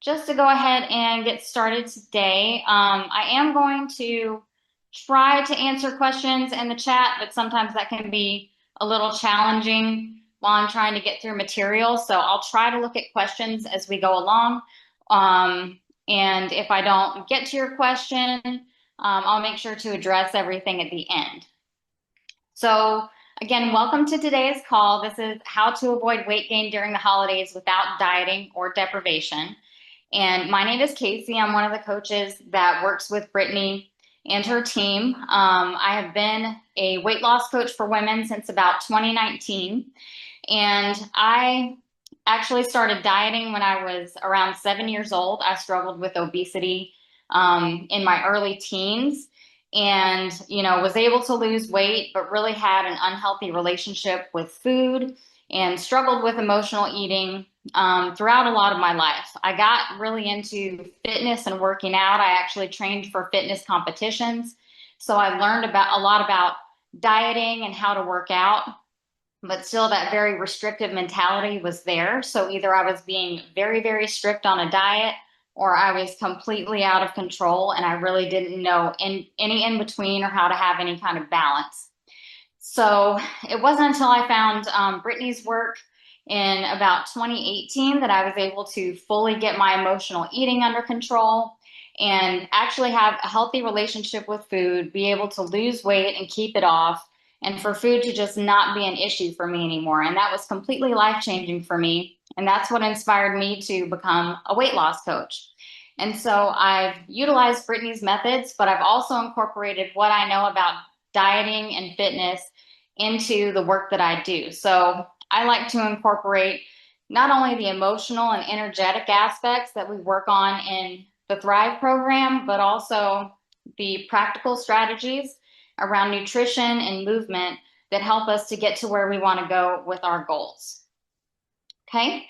just to go ahead and get started today, I am going to try to answer questions in the chat, but sometimes that can be a little challenging while I'm trying to get through material. So I'll try to look at questions as we go along. And if I don't get to your question, I'll make sure to address everything at the end. So again, welcome to today's call. This is how to avoid weight gain during the holidays without dieting or deprivation. And my name is Kasey. I'm one of the coaches that works with Brittany and her team. I have been a weight loss coach for women since about 2019. And I actually started dieting when I was around 7 years old. I struggled with obesity in my early teens and, was able to lose weight, but really had an unhealthy relationship with food and struggled with emotional eating throughout a lot of my life. I got really into fitness and working out. I actually trained for fitness competitions. So I learned a lot about dieting and how to work out, but still that very restrictive mentality was there. So either I was being very, very strict on a diet or I was completely out of control and I really didn't know any in between or how to have any kind of balance. So it wasn't until I found Brittany's work in about 2018 that I was able to fully get my emotional eating under control and actually have a healthy relationship with food, be able to lose weight and keep it off, and for food to just not be an issue for me anymore. And that was completely life-changing for me. And that's what inspired me to become a weight loss coach. And so I've utilized Brittany's methods, but I've also incorporated what I know about dieting and fitness into the work that I do. So I like to incorporate not only the emotional and energetic aspects that we work on in the Thrive program, but also the practical strategies around nutrition and movement that help us to get to where we want to go with our goals. Okay.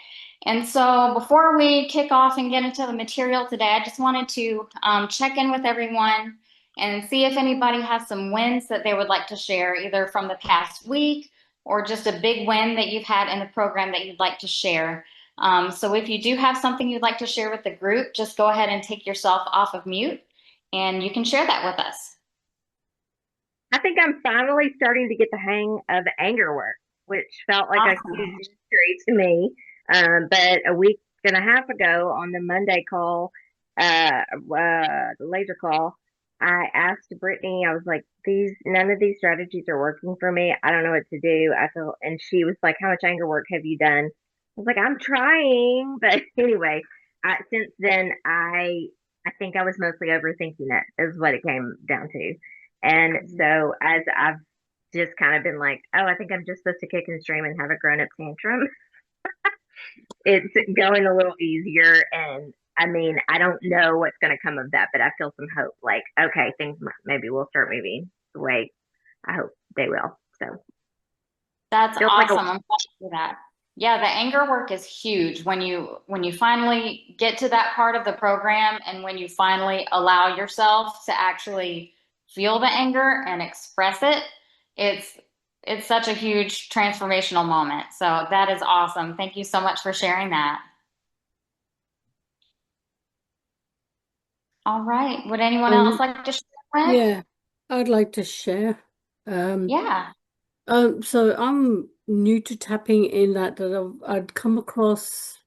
And so before we kick off and get into the material today, I just wanted to check in with everyone and see if anybody has some wins that they would like to share, either from the past week or just a big win that you've had in the program that you'd like to share. So if you do have something you'd like to share with the group, just go ahead and take yourself off of mute and you can share that with us. I think I'm finally starting to get the hang of anger work, which felt like a huge Awesome. mystery to me. But a week and a half ago on the Monday call, the laser call, I asked Brittany, I was like, none of these strategies are working for me. I don't know what to do. And she was like, how much anger work have you done? I was like, I'm trying. But anyway, since then, I think I was mostly overthinking it, is what it came down to. And so as I've just kind of been like, oh, I think I'm just supposed to kick and scream and have a grown up tantrum, it's going a little easier. And I mean, I don't know what's going to come of that, but I feel some hope. Like, okay, maybe will start moving the way I hope they will. So That's feels like a awesome. I'm glad to hear that. Yeah, the anger work is huge when you finally get to that part of the program and when you finally allow yourself to actually feel the anger and express it, it's it's such a huge transformational moment. So that is awesome. Thank you so much for sharing that. All right. Would anyone else Um, like to share with? yeah, I'd like to share. Um, Yeah. so I'm new to tapping in that I'd come across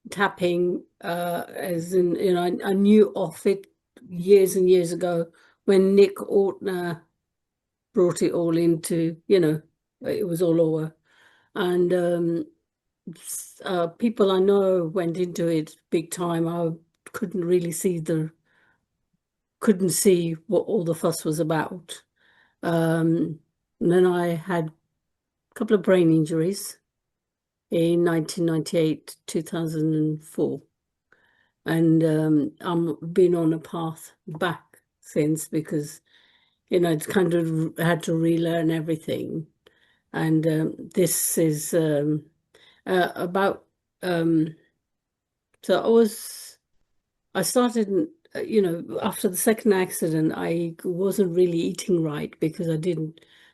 tapping, as in, I knew of it years and years ago when Nick Ortner brought it all into, it was all over. And people I know went into it big time. I couldn't really couldn't see what all the fuss was about. And then I had a couple of brain injuries in 1998, 2004. And I've been on a path back since because, it's kind of had to relearn everything. And this is about, um, so I started, after the second accident, I wasn't really eating right because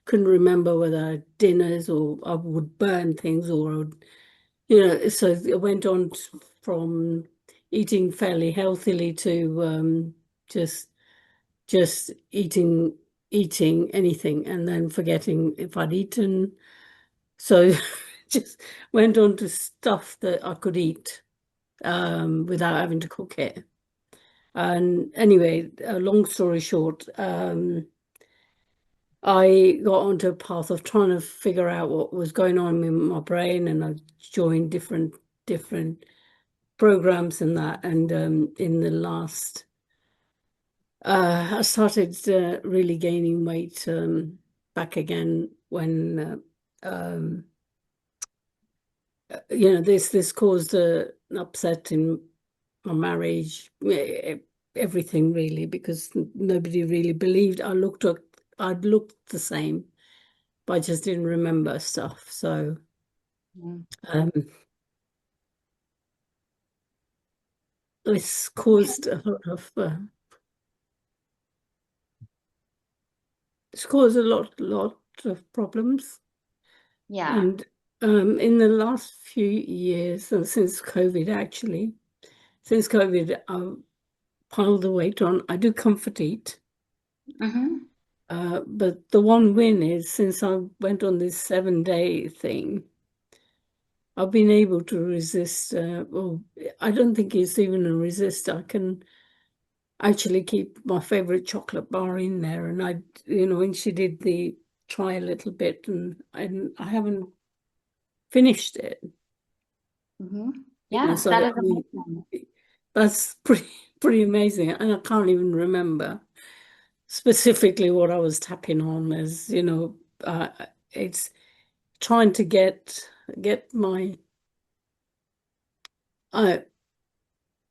couldn't remember whether I had dinners or I would burn things or I would, so it went on from eating fairly healthily to just just eating anything and then forgetting if I'd eaten. So just went on to stuff that I could eat without having to cook it. And anyway, long story short, I got onto a path of trying to figure out what was going on in my brain, and I joined different programs and that. And in the last, I started really gaining weight back again when this caused an upset in my marriage, everything really, because nobody really believed I'd looked the same, but I just didn't remember stuff. So Mhm. um, it's caused a lot of lot of problems. Yeah. And in the last few years, and since COVID, actually, since COVID, I've piled the weight on. I do comfort eat. Hmm. But the one win is since I went on this 7-day thing, I've been able to resist. Well, I don't think it's even a resist. I can actually keep my favorite chocolate bar in there. And when she did the try a little bit, and I haven't finished it. Hmm. Yeah, So that is I mean, amazing. that's pretty amazing. And I can't even remember specifically what I was tapping on. It's trying to get my I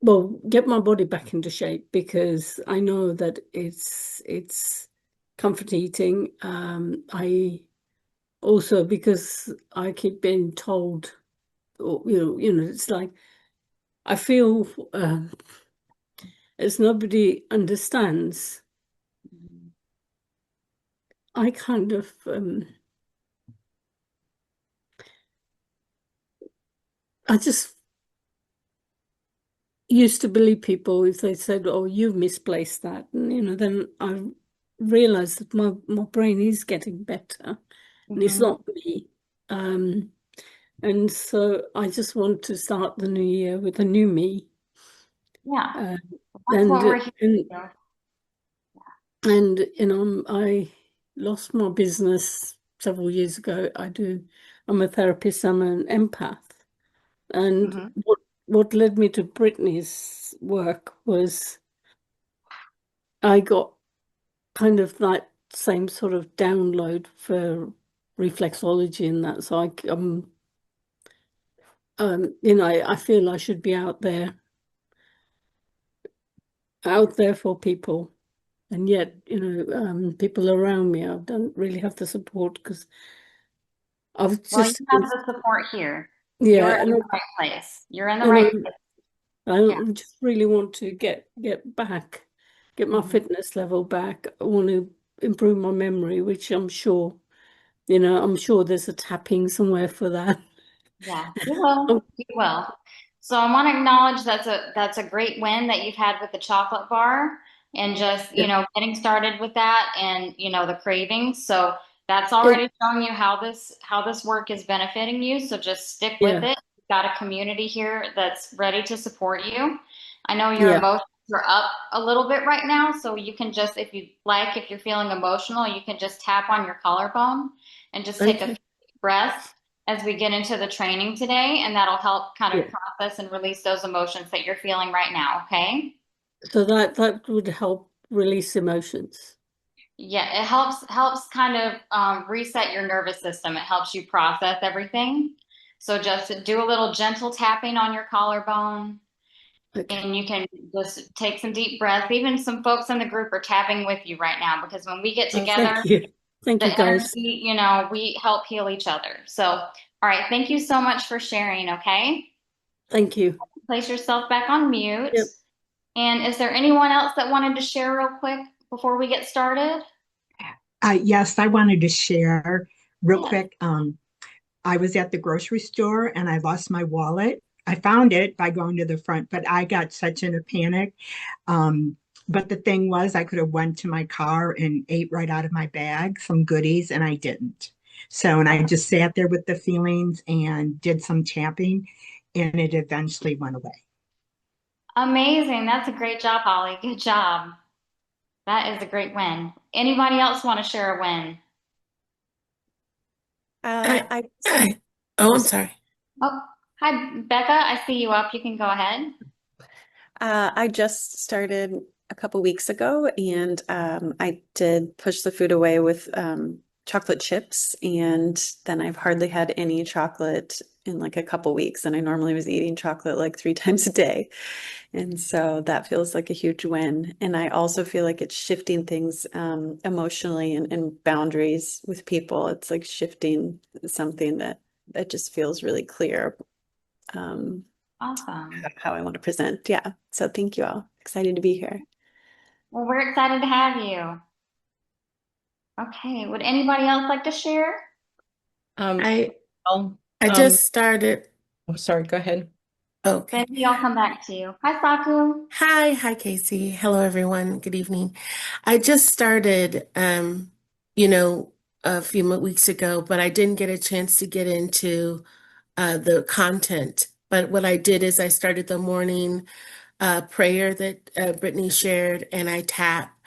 well get my body back into shape, because I know that it's comfort eating. I also, because I keep being told, or, it's like I feel as nobody understands. Mhm. I kind of I just used to believe people if they said, "Oh, you've misplaced that," and then I realized that my brain is getting better, and it's Mhm. not me. Um, and so I just want to start the new year with a new me. Yeah, Uh, that's and what we're here and to do. and I lost my business several years ago. I'm a therapist. I'm an empath, and Hmm. what led me to Brittany's work was I got kind of that same sort of download for reflexology and that. So I feel I should be out there for people. And yet, people around me, I don't really have the support because I've Well, you just, have the support here. You're yeah, in the right place. You're in the and right I, place. Yeah. I just really want to get my Hmm. fitness level back. I want to improve my memory, which I'm sure there's a tapping somewhere for that. Yeah, you will. Oh, You will. So I want to acknowledge that's a great win that you've had with the chocolate bar and just, yeah, getting started with that and, the cravings. So that's yeah, already showing you how this work is benefiting you. So just stick with yeah, it. You've got a community here that's ready to support you. I know your yeah. emotions are up a little bit right now, so you can just, if you're feeling emotional, you can just tap on your collarbone and just take a few Okay, deep breaths as we get into the training today, and that'll help kind of yeah. process and release those emotions that you're feeling right now, okay? So that would help release emotions. Yeah, it helps kind of reset your nervous system. It helps you process everything. So just do a little gentle tapping on your collarbone, Okay. and you can just take some deep breaths. Even some folks in the group are tapping with you right now because when we get Oh, together, thank the you, guys. energy, we help heal each other. So, all right, thank you so much for sharing, okay? Thank you. Place yourself back on mute. Yep. And is there anyone else that wanted to share real quick before we get started? Yes, I wanted to share real Yes. quick. I was at the grocery store and I lost my wallet. I found it by going to the front, but I got such in a panic. Um, but the thing was, I could have went to my car and ate right out of my bag some goodies, and I didn't. So, and I just sat there with the feelings and did some tapping, and it eventually went away. Amazing. That's a great job, Holly. Good job. That is a great win. Anybody else want to share a win? I, I oh, oh, I'm sorry. Oh, hi, Becca. I see you up. You can go ahead. I just started a couple weeks ago, and I did push the food away with chocolate chips, and then I've hardly had any chocolate in like a couple weeks, and I normally was eating chocolate like 3 times a day, and so that feels like a huge win. And I also feel like it's shifting things emotionally and boundaries with people. It's like shifting something that just feels really clear. Um, Awesome. how I want to present. Yeah. So thank you all. Excited to be here. Well, we're excited to have you. Okay. Would anybody else like to share? Um, I well, I just started. oh, sorry, go ahead. Okay. Maybe I'll come back to you. Hi, Saku. Hi, Casey. Hello, everyone. Good evening. I just started, you know, a few weeks ago, but I didn't get a chance to get into the content. But what I did is I started the morning prayer that Brittany shared, and I tap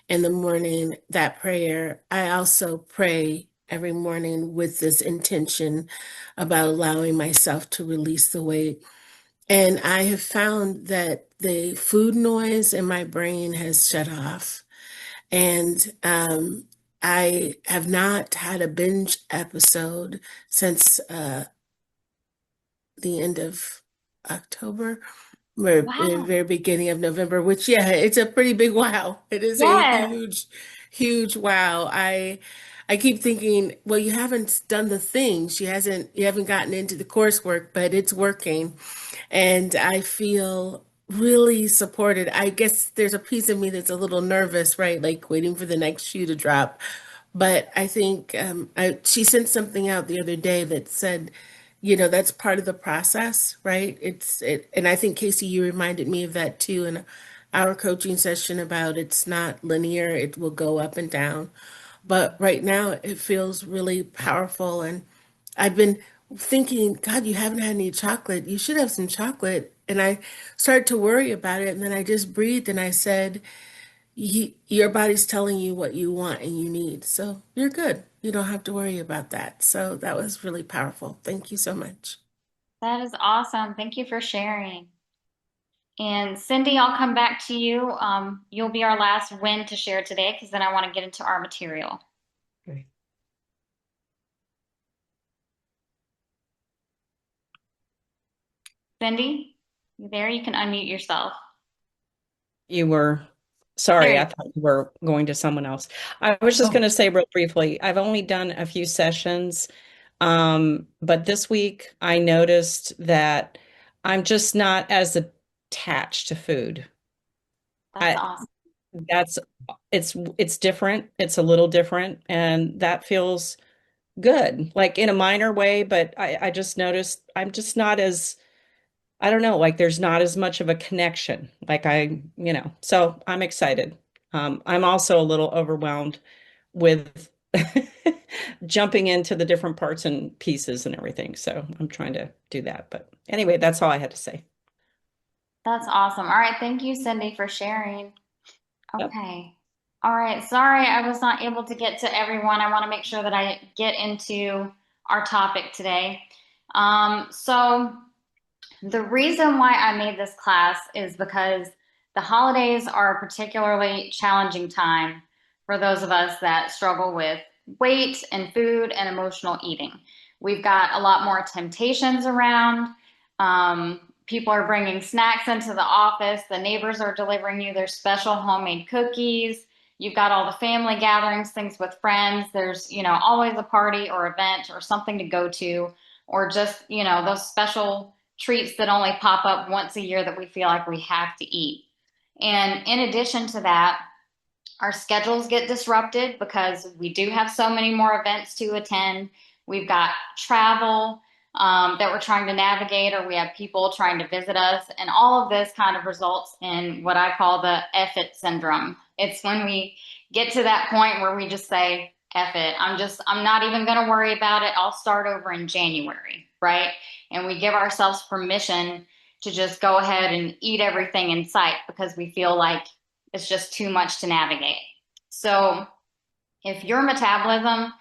in the morning that prayer. I also pray every morning with this intention about allowing myself to release the weight. And I have found that the food noise in my brain has shut off. And I have not had a binge episode since the end of October, or the Wow. very beginning of November, which, yeah, it's a pretty big wow. It is a Yes. huge wow. I keep thinking, well, you haven't done the things. You haven't gotten into the coursework, but it's working. And I feel really supported. I guess there's a piece of me that's a little nervous, right? Like waiting for the next shoe to drop. But I think she sent something out the other day that said, that's part of the process, right? And I think Casey, you reminded me of that too in our coaching session about it's not linear, it will go up and down. But right now it feels really powerful. And I've been thinking, God, you haven't had any chocolate. You should have some chocolate. And I started to worry about it. And then I just breathed and I said, your body's telling you what you want and you need. So you're good. You don't have to worry about that. So that was really powerful. Thank you so much. That is awesome. Thank you for sharing. And Cindy, I'll come back to you. You'll be our last win to share today because then I want to get into our material. Okay. Cindy, you there? You can unmute yourself. You were, There sorry, you I thought you were going to someone else. I was just Oh, going to say real briefly, I've only done a few sessions, but this week I noticed that I'm just not as attached to food. That's I awesome. that's it's different. It's a little different, and that feels good, like in a minor way, but I just noticed I'm just not as I don't know, like there's not as much of a connection. Like so I'm excited. I'm also a little overwhelmed with jumping into the different parts and pieces and everything. So I'm trying to do that. But anyway, that's all I had to say. That's awesome. All right. Thank you, Cindy, for sharing. Yep. Okay. All right. Sorry, I was not able to get to everyone. I want to make sure that I get into our topic today. So the reason why I made this class is because the holidays are a particularly challenging time for those of us that struggle with weight and food and emotional eating. We've got a lot more temptations around. People are bringing snacks into the office. The neighbors are delivering you their special homemade cookies. You've got all the family gatherings, things with friends. There's, always a party or event or something to go to, or just, those special treats that only pop up once a year that we feel like we have to eat. And in addition to that, our schedules get disrupted because we do have so many more events to attend. We've got travel. that we're trying to navigate, or we have people trying to visit us. And all of this kind of results in what I call the F it syndrome. It's when we get to that point where we just say, F it, I'm not even going to worry about it. I'll start over in January, right? And we give ourselves permission to just go ahead and eat everything in sight because we feel like it's just too much to navigate. So if your metabolism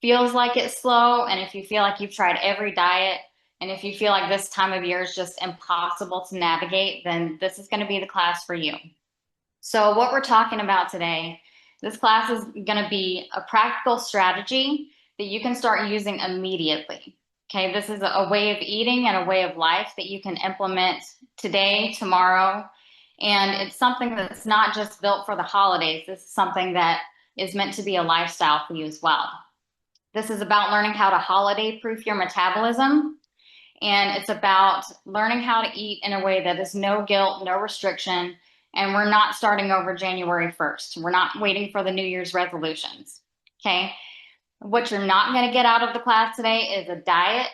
feels like it's slow, and if you feel like you've tried every diet, and if you feel like this time of year is just impossible to navigate, then this is going to be the class for you. So what we're talking about today, this class is going to be a practical strategy that you can start using immediately. Okay, this is a way of eating and a way of life that you can implement today, tomorrow, and it's something that's not just built for the holidays. This is something that is meant to be a lifestyle for you as well. This is about learning how to holiday proof your metabolism. And it's about learning how to eat in a way that is no guilt, no restriction. And we're not starting over January 1st. We're not waiting for the New Year's resolutions. Okay. What you're not going to get out of the class today is a diet,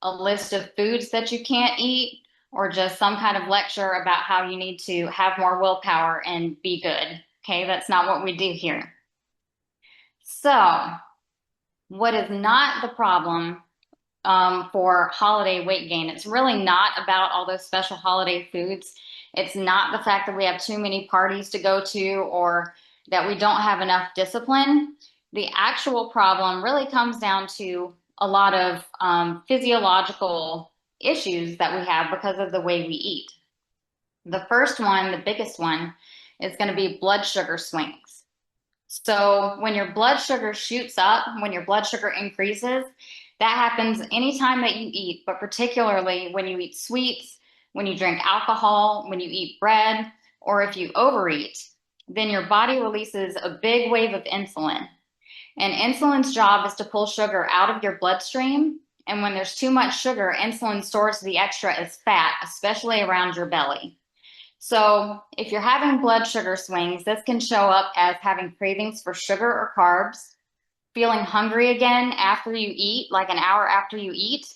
a list of foods that you can't eat, or just some kind of lecture about how you need to have more willpower and be good. Okay. That's not what we do here. So, what is not the problem for holiday weight gain? It's really not about all those special holiday foods. It's not the fact that we have too many parties to go to or that we don't have enough discipline. The actual problem really comes down to a lot of physiological issues that we have because of the way we eat. The first one, the biggest one, is going to be blood sugar swings. So when your blood sugar shoots up, when your blood sugar increases, that happens anytime that you eat, but particularly when you eat sweets, when you drink alcohol, when you eat bread, or if you overeat, then your body releases a big wave of insulin. And insulin's job is to pull sugar out of your bloodstream. And when there's too much sugar, insulin stores the extra as fat, especially around your belly. So if you're having blood sugar swings, this can show up as having cravings for sugar or carbs, feeling hungry again after you eat, like an hour after you eat.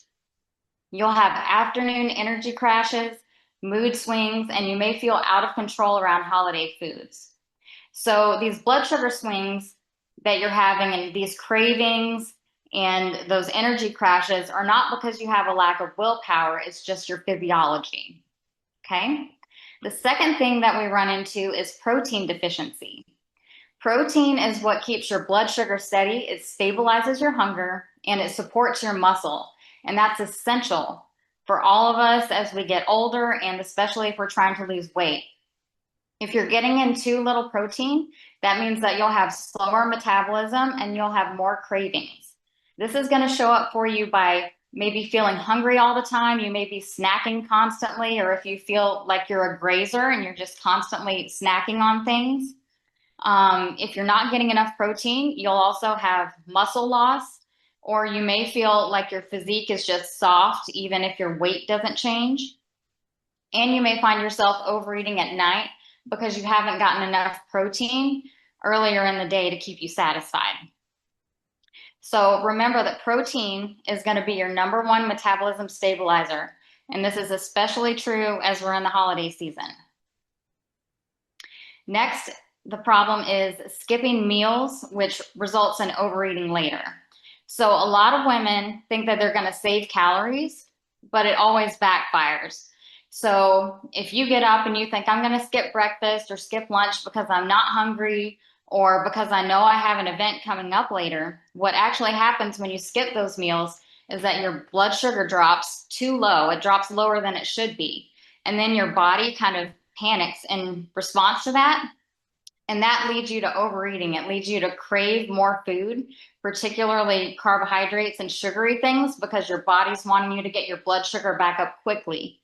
You'll have afternoon energy crashes, mood swings, and you may feel out of control around holiday foods. So these blood sugar swings that you're having and these cravings and those energy crashes are not because you have a lack of willpower, it's just your physiology. Okay? The second thing that we run into is protein deficiency. Protein is what keeps your blood sugar steady, it stabilizes your hunger, and it supports your muscle. And that's essential for all of us as we get older, and especially if we're trying to lose weight. If you're getting in too little protein, that means that you'll have slower metabolism and you'll have more cravings. This is going to show up for you by maybe feeling hungry all the time. You may be snacking constantly, or if you feel like you're a grazer and you're just constantly snacking on things. If you're not getting enough protein, you'll also have muscle loss, or you may feel like your physique is just soft, even if your weight doesn't change. And you may find yourself overeating at night because you haven't gotten enough protein earlier in the day to keep you satisfied. So remember that protein is going to be your number one metabolism stabilizer. And this is especially true as we're in the holiday season. Next, the problem is skipping meals, which results in overeating later. So a lot of women think that they're going to save calories, but it always backfires. So if you get up and you think, I'm going to skip breakfast or skip lunch because I'm not hungry or because I know I have an event coming up later, what actually happens when you skip those meals is that your blood sugar drops too low. It drops lower than it should be. And then your body kind of panics in response to that. And that leads you to overeating. It leads you to crave more food, particularly carbohydrates and sugary things, because your body's wanting you to get your blood sugar back up quickly.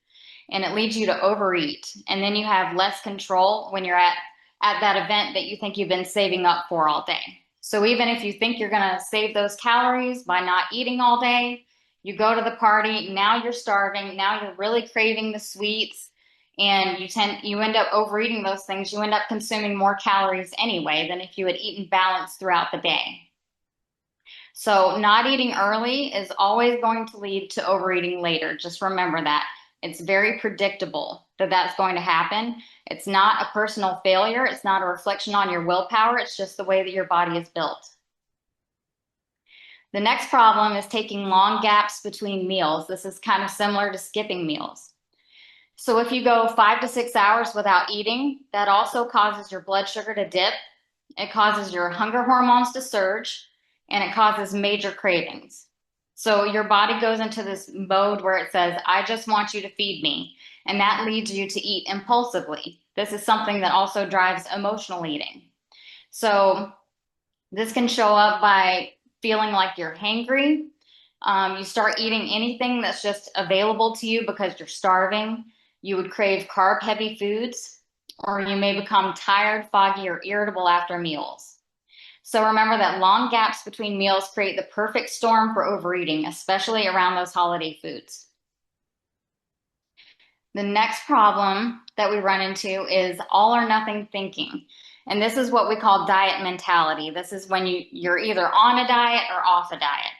And it leads you to overeat. And then you have less control when you're at that event that you think you've been saving up for all day. So even if you think you're going to save those calories by not eating all day, you go to the party, now you're starving, now you're really craving the sweets, and you end up overeating those things. You end up consuming more calories anyway than if you had eaten balanced throughout the day. So not eating early is always going to lead to overeating later. Just remember that. It's very predictable that that's going to happen. It's not a personal failure. It's not a reflection on your willpower. It's just the way that your body is built. The next problem is taking long gaps between meals. This is kind of similar to skipping meals. So if you go 5 to 6 hours without eating, that also causes your blood sugar to dip. It causes your hunger hormones to surge, and it causes major cravings. So your body goes into this mode where it says, I just want you to feed me. And that leads you to eat impulsively. This is something that also drives emotional eating. So this can show up by feeling like you're hangry. You start eating anything that's just available to you because you're starving. You would crave carb-heavy foods, or you may become tired, foggy, or irritable after meals. So remember that long gaps between meals create the perfect storm for overeating, especially around those holiday foods. The next problem that we run into is all or nothing thinking. And this is what we call diet mentality. This is when you're either on a diet or off a diet.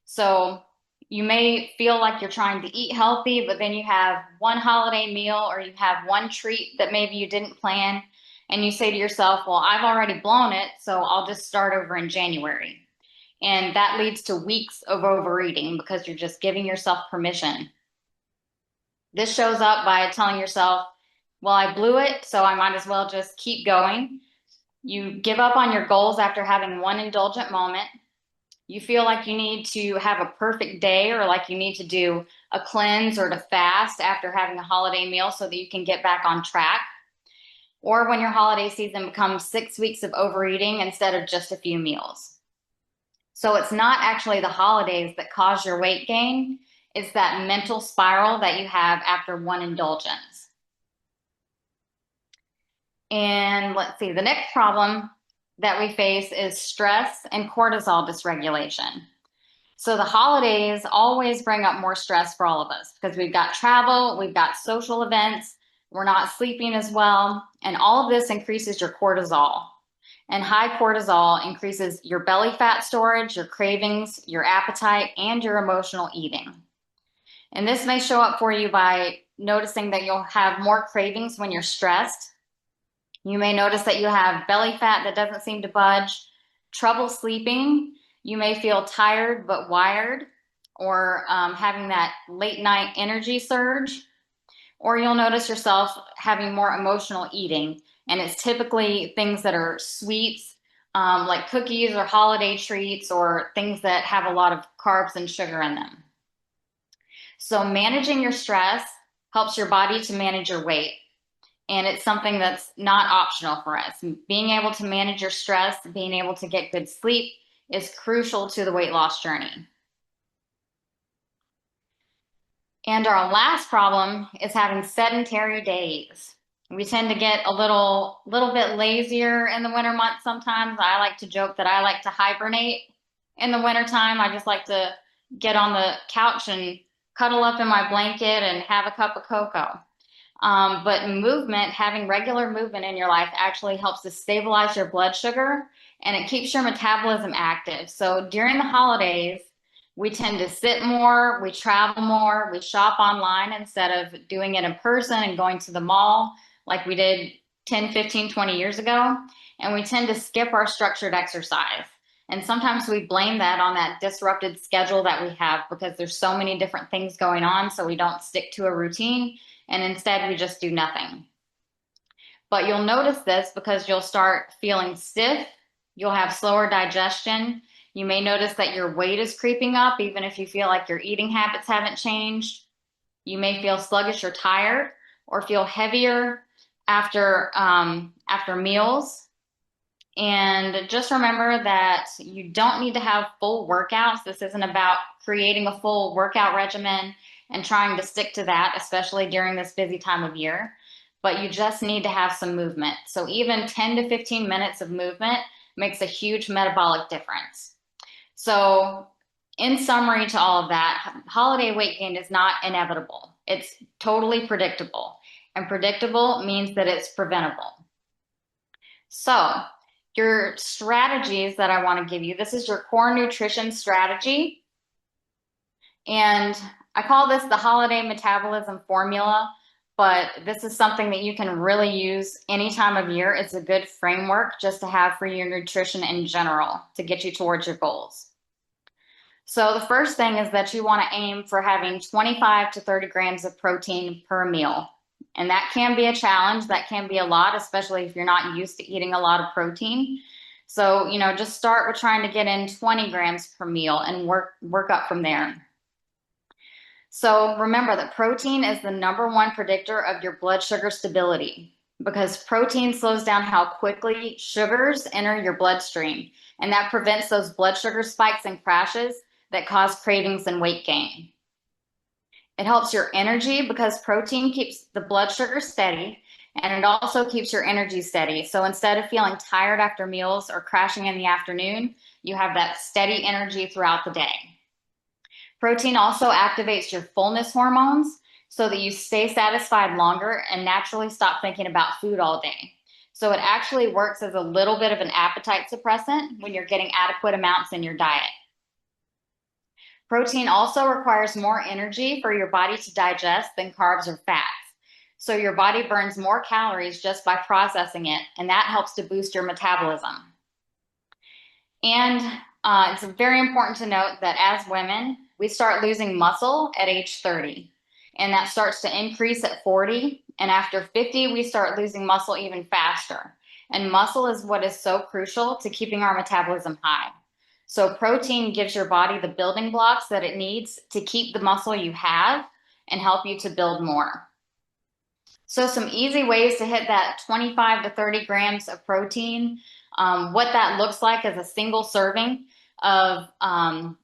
So you may feel like you're trying to eat healthy, but then you have one holiday meal or you have one treat that maybe you didn't plan, and you say to yourself, well, I've already blown it, so I'll just start over in January. And that leads to weeks of overeating because you're just giving yourself permission. This shows up by telling yourself, well, I blew it, so I might as well just keep going. You give up on your goals after having one indulgent moment. You feel like you need to have a perfect day, or like you need to do a cleanse or to fast after having a holiday meal so that you can get back on track. Or when your holiday season becomes 6 weeks of overeating instead of just a few meals. So it's not actually the holidays that cause your weight gain. It's that mental spiral that you have after one indulgence. And let's see, the next problem that we face is stress and cortisol dysregulation. So the holidays always bring up more stress for all of us because we've got travel, we've got social events, we're not sleeping as well, and all of this increases your cortisol. And high cortisol increases your belly fat storage, your cravings, your appetite, and your emotional eating. And this may show up for you by noticing that you'll have more cravings when you're stressed. You may notice that you have belly fat that doesn't seem to budge, trouble sleeping. You may feel tired but wired, or having that late night energy surge. Or you'll notice yourself having more emotional eating. And it's typically things that are sweets, like cookies or holiday treats, or things that have a lot of carbs and sugar in them. So managing your stress helps your body to manage your weight. And it's something that's not optional for us. Being able to manage your stress, being able to get good sleep is crucial to the weight loss journey. And our last problem is having sedentary days. We tend to get a little bit lazier in the winter months sometimes. I like to joke that I like to hibernate in the wintertime. I just like to get on the couch and cuddle up in my blanket and have a cup of cocoa. But movement, having regular movement in your life actually helps to stabilize your blood sugar, and it keeps your metabolism active. So during the holidays, we tend to sit more, we travel more, we shop online instead of doing it in person and going to the mall like we did 10, 15, 20 years ago. And we tend to skip our structured exercise. And sometimes we blame that on that disrupted schedule that we have because there's so many different things going on, so we don't stick to a routine. And instead we just do nothing. But you'll notice this because you'll start feeling stiff, you'll have slower digestion, you may notice that your weight is creeping up even if you feel like your eating habits haven't changed. You may feel sluggish or tired, or feel heavier after meals. And just remember that you don't need to have full workouts. This isn't about creating a full workout regimen and trying to stick to that, especially during this busy time of year. But you just need to have some movement. So even 10 to 15 minutes of movement makes a huge metabolic difference. So in summary to all of that, holiday weight gain is not inevitable. It's totally predictable. And predictable means that it's preventable. So your strategies that I want to give you, this is your core nutrition strategy. And I call this the holiday metabolism formula, but this is something that you can really use any time of year. It's a good framework just to have for your nutrition in general to get you towards your goals. So the first thing is that you want to aim for having 25 to 30 grams of protein per meal. And that can be a challenge. That can be a lot, especially if you're not used to eating a lot of protein. So, just start with trying to get in 20 grams per meal and work up from there. So remember that protein is the #1 predictor of your blood sugar stability, because protein slows down how quickly sugars enter your bloodstream, and that prevents those blood sugar spikes and crashes that cause cravings and weight gain. It helps your energy because protein keeps the blood sugar steady, and it also keeps your energy steady. So instead of feeling tired after meals or crashing in the afternoon, you have that steady energy throughout the day. Protein also activates your fullness hormones so that you stay satisfied longer and naturally stop thinking about food all day. So it actually works as a little bit of an appetite suppressant when you're getting adequate amounts in your diet. Protein also requires more energy for your body to digest than carbs or fats. So your body burns more calories just by processing it, and that helps to boost your metabolism. And it's very important to note that as women, we start losing muscle at age 30, and that starts to increase at 40. And after 50, we start losing muscle even faster. And muscle is what is so crucial to keeping our metabolism high. So protein gives your body the building blocks that it needs to keep the muscle you have and help you to build more. So some easy ways to hit that 25 to 30 grams of protein. What that looks like is a single serving of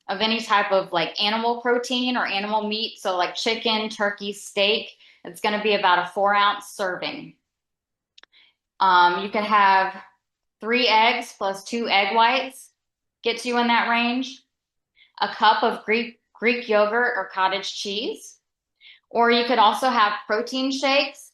any type of like animal protein or animal meat. So like chicken, turkey, steak, it's going to be about a 4-ounce serving. You can have 3 eggs plus 2 egg whites, gets you in that range. A cup of Greek yogurt or cottage cheese. Or you could also have protein shakes.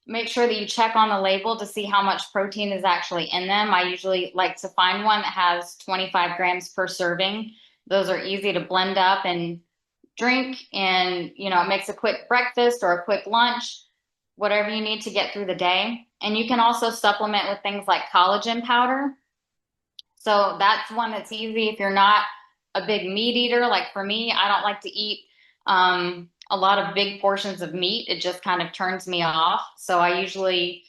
Make sure that you check on the label to see how much protein is actually in them. I usually like to find one that has 25 grams per serving. Those are easy to blend up and drink, and it makes a quick breakfast or a quick lunch, whatever you need to get through the day. And you can also supplement with things like collagen powder. So that's one that's easy if you're not a big meat eater. Like for me, I don't like to eat a lot of big portions of meat. It just kind of turns me off. So I usually,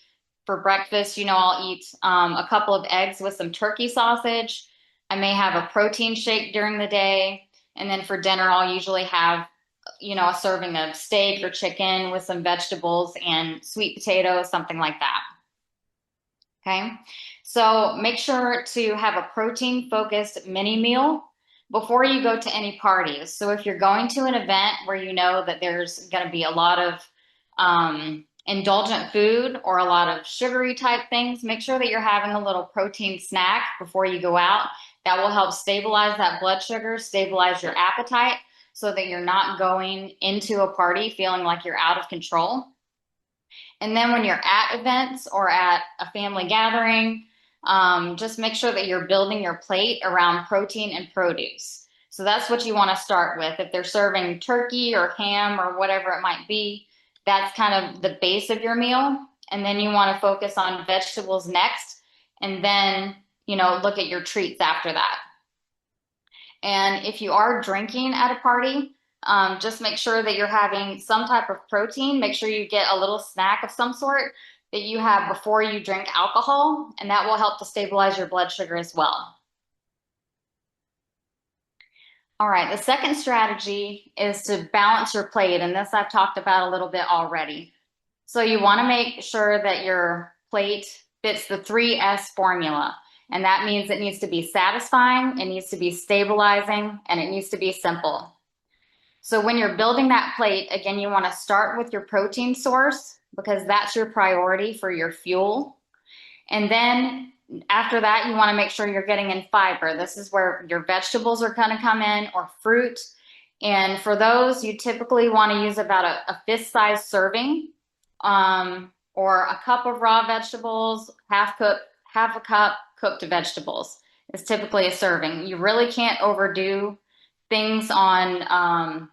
for breakfast, I'll eat a couple of eggs with some turkey sausage. I may have a protein shake during the day. And then for dinner, I'll usually have, a serving of steak or chicken with some vegetables and sweet potatoes, something like that. Okay. So make sure to have a protein focused mini meal before you go to any parties. So if you're going to an event where you know that there's going to be a lot of indulgent food or a lot of sugary type things, make sure that you're having a little protein snack before you go out. That will help stabilize that blood sugar, stabilize your appetite, so that you're not going into a party feeling like you're out of control. And then when you're at events or at a family gathering, just make sure that you're building your plate around protein and produce. So that's what you want to start with. If they're serving turkey or ham or whatever it might be, that's kind of the base of your meal. And then you want to focus on vegetables next, and then, look at your treats after that. And if you are drinking at a party, just make sure that you're having some type of protein. Make sure you get a little snack of some sort that you have before you drink alcohol, and that will help to stabilize your blood sugar as well. All right, the second strategy is to balance your plate, and this I've talked about a little bit already. So you want to make sure that your plate fits the 3S formula, and that means it needs to be satisfying, it needs to be stabilizing, and it needs to be simple. So when you're building that plate, again, you want to start with your protein source because that's your priority for your fuel. And then after that, you want to make sure you're getting in fiber. This is where your vegetables are going to come in, or fruit. And for those, you typically want to use about a fist-sized serving, or a cup of raw vegetables, half half a cup cooked vegetables is typically a serving. You really can't overdo things on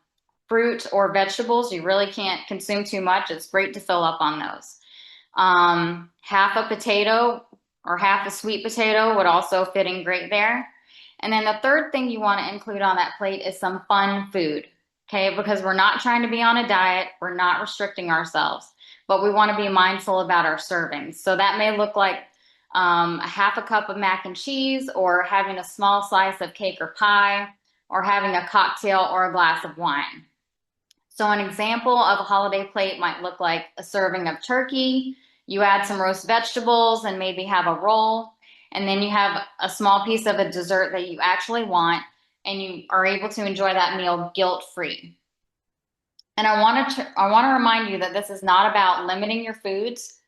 fruit or vegetables. You really can't consume too much. It's great to fill up on those. Half a potato or half a sweet potato would also fit in great there. And then the third thing you want to include on that plate is some fun food, okay? Because we're not trying to be on a diet, we're not restricting ourselves, but we want to be mindful about our servings. So that may look like a half a cup of mac and cheese, or having a small slice of cake or pie, or having a cocktail or a glass of wine. So an example of a holiday plate might look like a serving of turkey. You add some roast vegetables and maybe have a roll, and then you have a small piece of a dessert that you actually want, and you are able to enjoy that meal guilt-free. And I want to remind you that this is not about limiting your foods.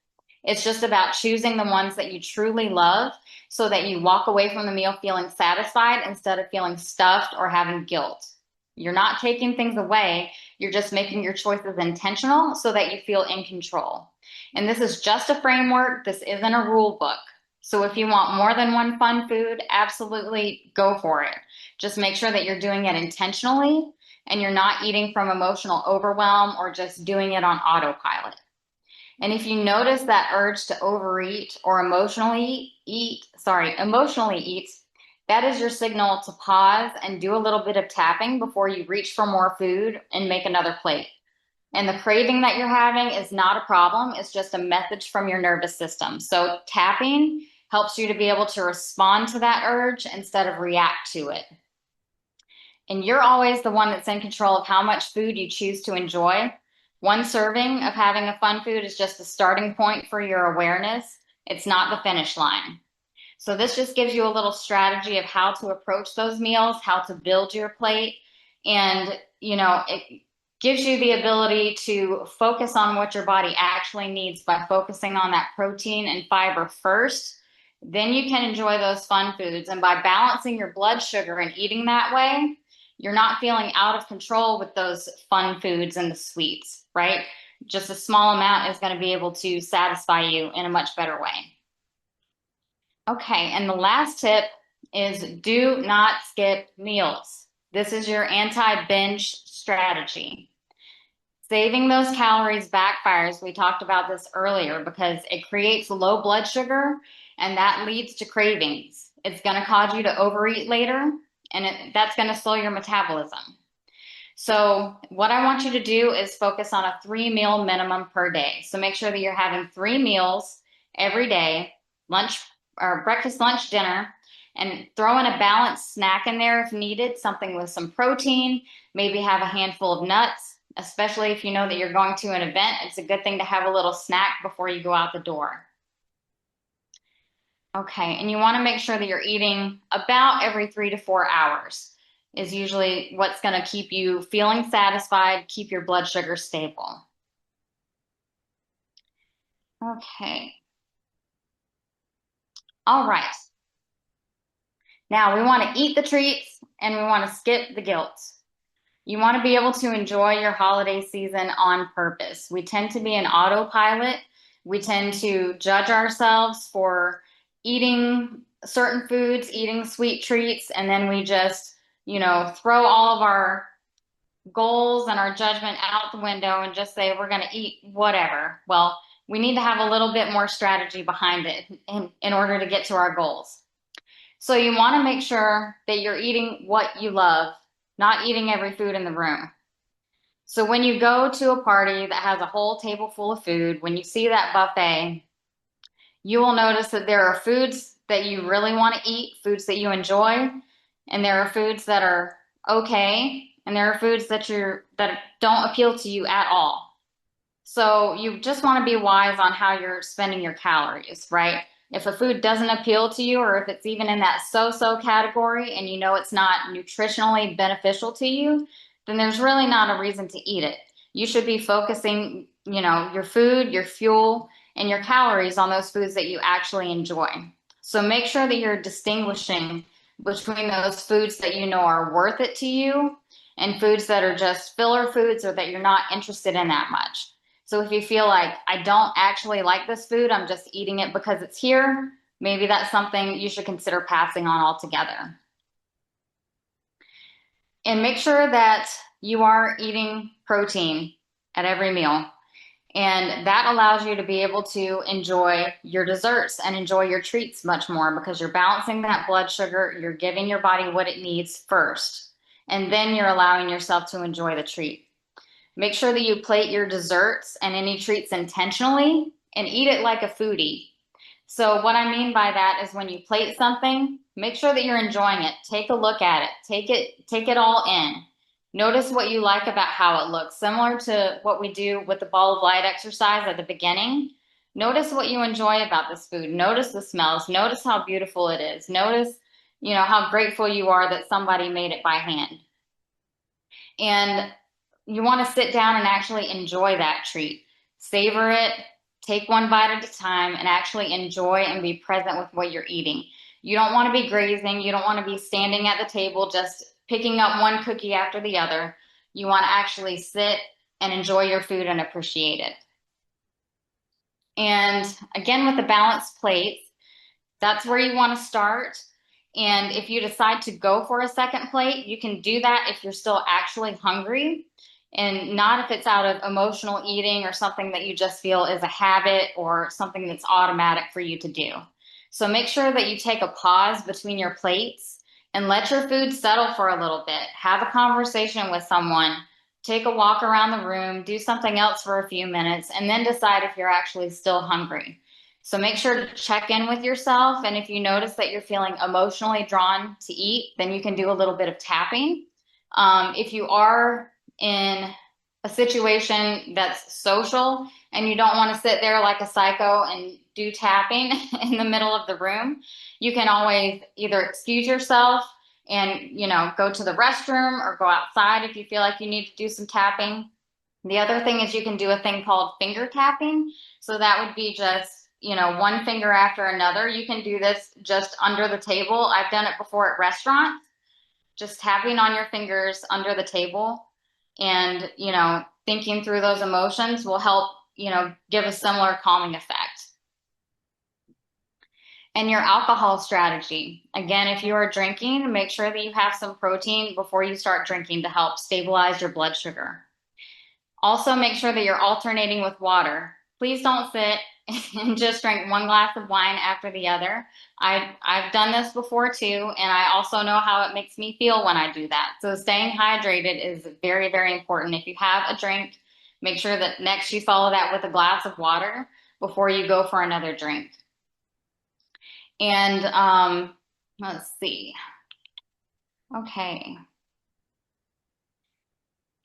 It's just about choosing the ones that you truly love so that you walk away from the meal feeling satisfied instead of feeling stuffed or having guilt. You're not taking things away. You're just making your choices intentional so that you feel in control. And this is just a framework. This isn't a rule book. So if you want more than one fun food, absolutely go for it. Just make sure that you're doing it intentionally and you're not eating from emotional overwhelm or just doing it on autopilot. And if you notice that urge to overeat or emotionally eat, that is your signal to pause and do a little bit of tapping before you reach for more food and make another plate. And the craving that you're having is not a problem. It's just a message from your nervous system. So tapping helps you to be able to respond to that urge instead of react to it. And you're always the one that's in control of how much food you choose to enjoy. One serving of having a fun food is just the starting point for your awareness. It's not the finish line. So this just gives you a little strategy of how to approach those meals, how to build your plate. And, it gives you the ability to focus on what your body actually needs by focusing on that protein and fiber first. Then you can enjoy those fun foods. And by balancing your blood sugar and eating that way, you're not feeling out of control with those fun foods and the sweets, right? Just a small amount is going to be able to satisfy you in a much better way. Okay, and the last tip is do not skip meals. This is your anti-binge strategy. Saving those calories backfires. We talked about this earlier because it creates low blood sugar and that leads to cravings. It's going to cause you to overeat later, and that's going to slow your metabolism. So what I want you to do is focus on a 3-meal minimum per day. So make sure that you're having 3 meals every day, lunch or breakfast, lunch, dinner, and throw in a balanced snack in there if needed, something with some protein, maybe have a handful of nuts, especially if you know that you're going to an event. It's a good thing to have a little snack before you go out the door. Okay, and you want to make sure that you're eating about every 3 to 4 hours is usually what's going to keep you feeling satisfied, keep your blood sugar stable. Okay. All right. Now we want to eat the treats and we want to skip the guilt. You want to be able to enjoy your holiday season on purpose. We tend to be an autopilot. We tend to judge ourselves for eating certain foods, eating sweet treats, and then we just, throw all of our goals and our judgment out the window and just say we're going to eat whatever. Well, we need to have a little bit more strategy behind it in order to get to our goals. So you want to make sure that you're eating what you love, not eating every food in the room. So when you go to a party that has a whole table full of food, when you see that buffet, you will notice that there are foods that you really want to eat, foods that you enjoy, and there are foods that are okay, and there are foods that don't appeal to you at all. So you just want to be wise on how you're spending your calories, right? If a food doesn't appeal to you, or if it's even in that so-so category and you know it's not nutritionally beneficial to you, then there's really not a reason to eat it. You should be focusing, your food, your fuel, and your calories on those foods that you actually enjoy. So make sure that you're distinguishing between those foods that you know are worth it to you and foods that are just filler foods or that you're not interested in that much. So if you feel like I don't actually like this food, I'm just eating it because it's here, maybe that's something you should consider passing on altogether. And make sure that you are eating protein at every meal. And that allows you to be able to enjoy your desserts and enjoy your treats much more, because you're balancing that blood sugar, you're giving your body what it needs first, and then you're allowing yourself to enjoy the treat. Make sure that you plate your desserts and any treats intentionally and eat it like a foodie. So what I mean by that is when you plate something, make sure that you're enjoying it. Take a look at it. Take it all in. Notice what you like about how it looks. Similar to what we do with the ball of light exercise at the beginning. Notice what you enjoy about this food. Notice the smells. Notice how beautiful it is. Notice, how grateful you are that somebody made it by hand. And you want to sit down and actually enjoy that treat. Savor it, take one bite at a time, and actually enjoy and be present with what you're eating. You don't want to be grazing. You don't want to be standing at the table just picking up one cookie after the other. You want to actually sit and enjoy your food and appreciate it. And again, with the balanced plates, that's where you want to start. And if you decide to go for a second plate, you can do that if you're still actually hungry, and not if it's out of emotional eating or something that you just feel is a habit or something that's automatic for you to do. So make sure that you take a pause between your plates and let your food settle for a little bit. Have a conversation with someone, take a walk around the room, do something else for a few minutes, and then decide if you're actually still hungry. So make sure to check in with yourself. And if you notice that you're feeling emotionally drawn to eat, then you can do a little bit of tapping. If you are in a situation that's social and you don't want to sit there like a psycho and do tapping in the middle of the room, you can always either excuse yourself and, go to the restroom or go outside if you feel like you need to do some tapping. The other thing is you can do a thing called finger tapping. So that would be just, one finger after another. You can do this just under the table. I've done it before at restaurants, just tapping on your fingers under the table. And, thinking through those emotions will help, give a similar calming effect. And your alcohol strategy. Again, if you are drinking, make sure that you have some protein before you start drinking to help stabilize your blood sugar. Also, make sure that you're alternating with water. Please don't sit and just drink one glass of wine after the other. I've done this before too, and I also know how it makes me feel when I do that. So staying hydrated is very, very important. If you have a drink, make sure that next you follow that with a glass of water before you go for another drink. And let's see. Okay.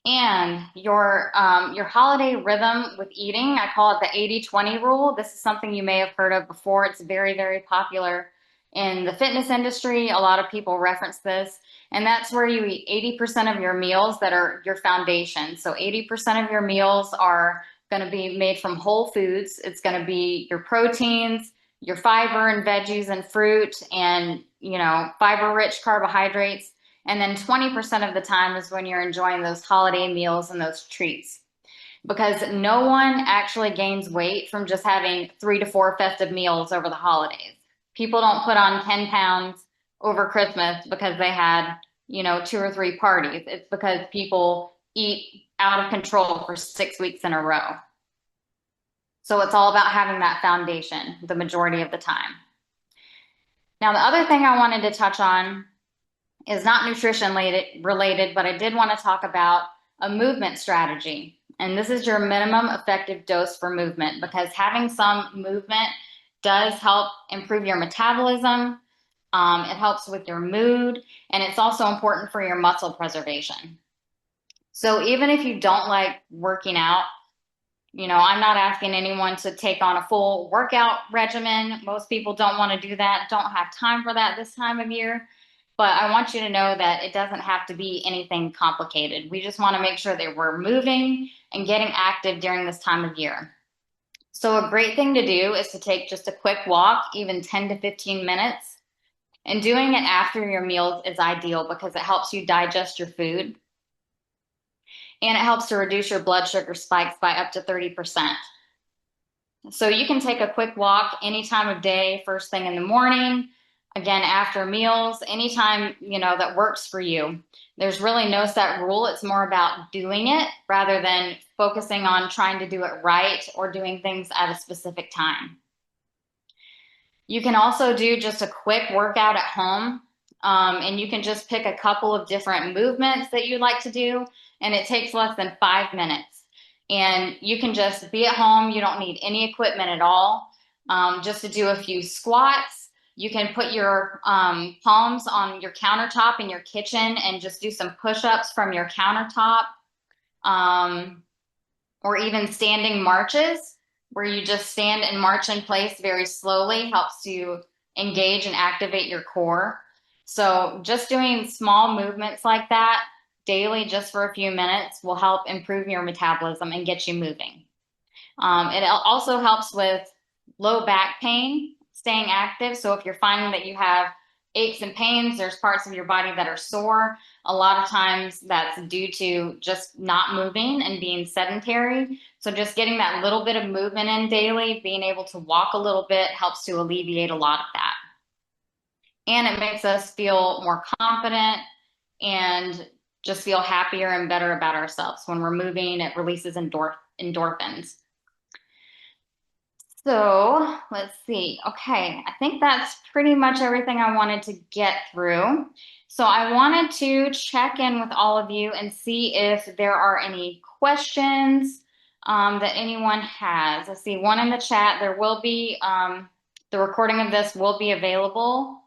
And your holiday rhythm with eating, I call it the 80-20 rule. This is something you may have heard of before. It's very, very popular in the fitness industry. A lot of people reference this. And that's where you eat 80% of your meals that are your foundation. So 80% of your meals are going to be made from whole foods. It's going to be your proteins, your fiber and veggies and fruit, and, fiber-rich carbohydrates. And then 20% of the time is when you're enjoying those holiday meals and those treats. Because no one actually gains weight from just having 3 to 4 festive meals over the holidays. People don't put on 10 pounds over Christmas because they had, 2 or 3 parties. It's because people eat out of control for 6 weeks in a row. So it's all about having that foundation the majority of the time. Now, the other thing I wanted to touch on is not nutrition related, but I did want to talk about a movement strategy. And this is your minimum effective dose for movement, because having some movement does help improve your metabolism. It helps with your mood, and it's also important for your muscle preservation. So even if you don't like working out, I'm not asking anyone to take on a full workout regimen. Most people don't want to do that, don't have time for that this time of year. But I want you to know that it doesn't have to be anything complicated. We just want to make sure that we're moving and getting active during this time of year. So a great thing to do is to take just a quick walk, even 10 to 15 minutes. And doing it after your meals is ideal because it helps you digest your food. And it helps to reduce your blood sugar spikes by up to 30%. So you can take a quick walk any time of day, first thing in the morning, again after meals, anytime, that works for you. There's really no set rule. It's more about doing it rather than focusing on trying to do it right or doing things at a specific time. You can also do just a quick workout at home, and you can just pick a couple of different movements that you'd like to do, and it takes less than 5 minutes. And you can just be at home. You don't need any equipment at all, just to do a few squats. You can put your palms on your countertop in your kitchen and just do some push-ups from your countertop, or even standing marches, where you just stand and march in place very slowly, helps to engage and activate your core. So just doing small movements like that daily, just for a few minutes, will help improve your metabolism and get you moving. It also helps with low back pain, staying active. So if you're finding that you have aches and pains, there's parts of your body that are sore, a lot of times that's due to just not moving and being sedentary. So just getting that little bit of movement in daily, being able to walk a little bit, helps to alleviate a lot of that. And it makes us feel more confident and just feel happier and better about ourselves. When we're moving, it releases endorphins. So let's see. Okay, I think that's pretty much everything I wanted to get through. So I wanted to check in with all of you and see if there are any questions that anyone has. I see one in the chat. There will be, the recording of this will be available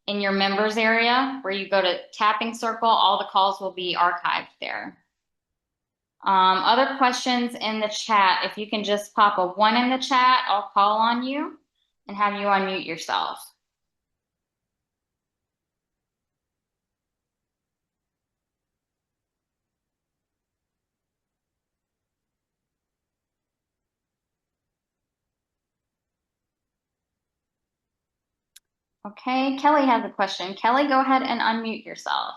in your members area where you go to Tapping Circle. All the calls will be archived there. Other questions in the chat, if you can just pop a 1 in the chat, I'll call on you and have you unmute yourself. Okay, Kelly has a question. Kelly, go ahead and unmute yourself.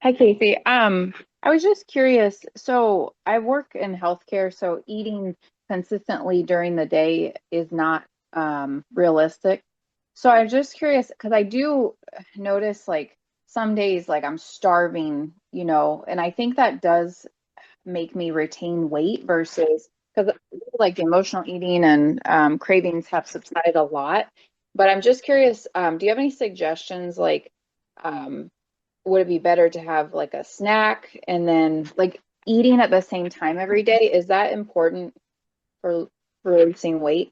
Hi, Kasey. I was just curious. So I work in healthcare, so eating consistently during the day is not realistic. So I'm just curious because I do notice like some days like I'm starving, and I think that does make me retain weight versus because like the emotional eating and cravings have subsided a lot. But I'm just curious, do you have any suggestions like would it be better to have like a snack and then like eating at the same time every day? Is that important for losing weight?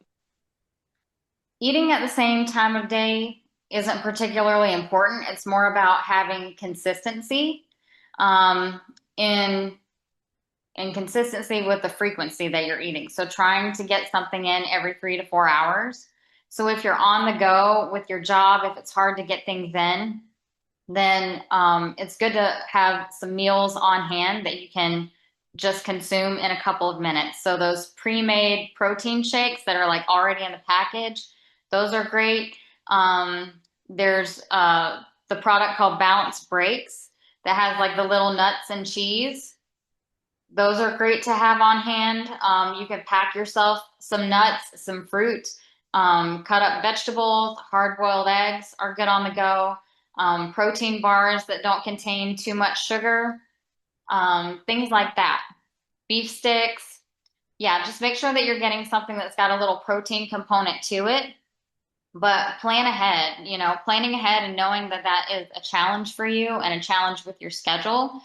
Eating at the same time of day isn't particularly important. It's more about having consistency, in consistency with the frequency that you're eating. So trying to get something in every 3 to 4 hours. So if you're on the go with your job, if it's hard to get things in, then it's good to have some meals on hand that you can just consume in a couple of minutes. So those pre-made protein shakes that are like already in the package, those are great. There's the product called Balance Breaks that has like the little nuts and cheese. Those are great to have on hand. You can pack yourself some nuts, some fruit, cut up vegetables, hard-boiled eggs are good on the go. Protein bars that don't contain too much sugar, things like that. Beef sticks. Yeah, just make sure that you're getting something that's got a little protein component to it. But plan ahead, planning ahead and knowing that that is a challenge for you and a challenge with your schedule,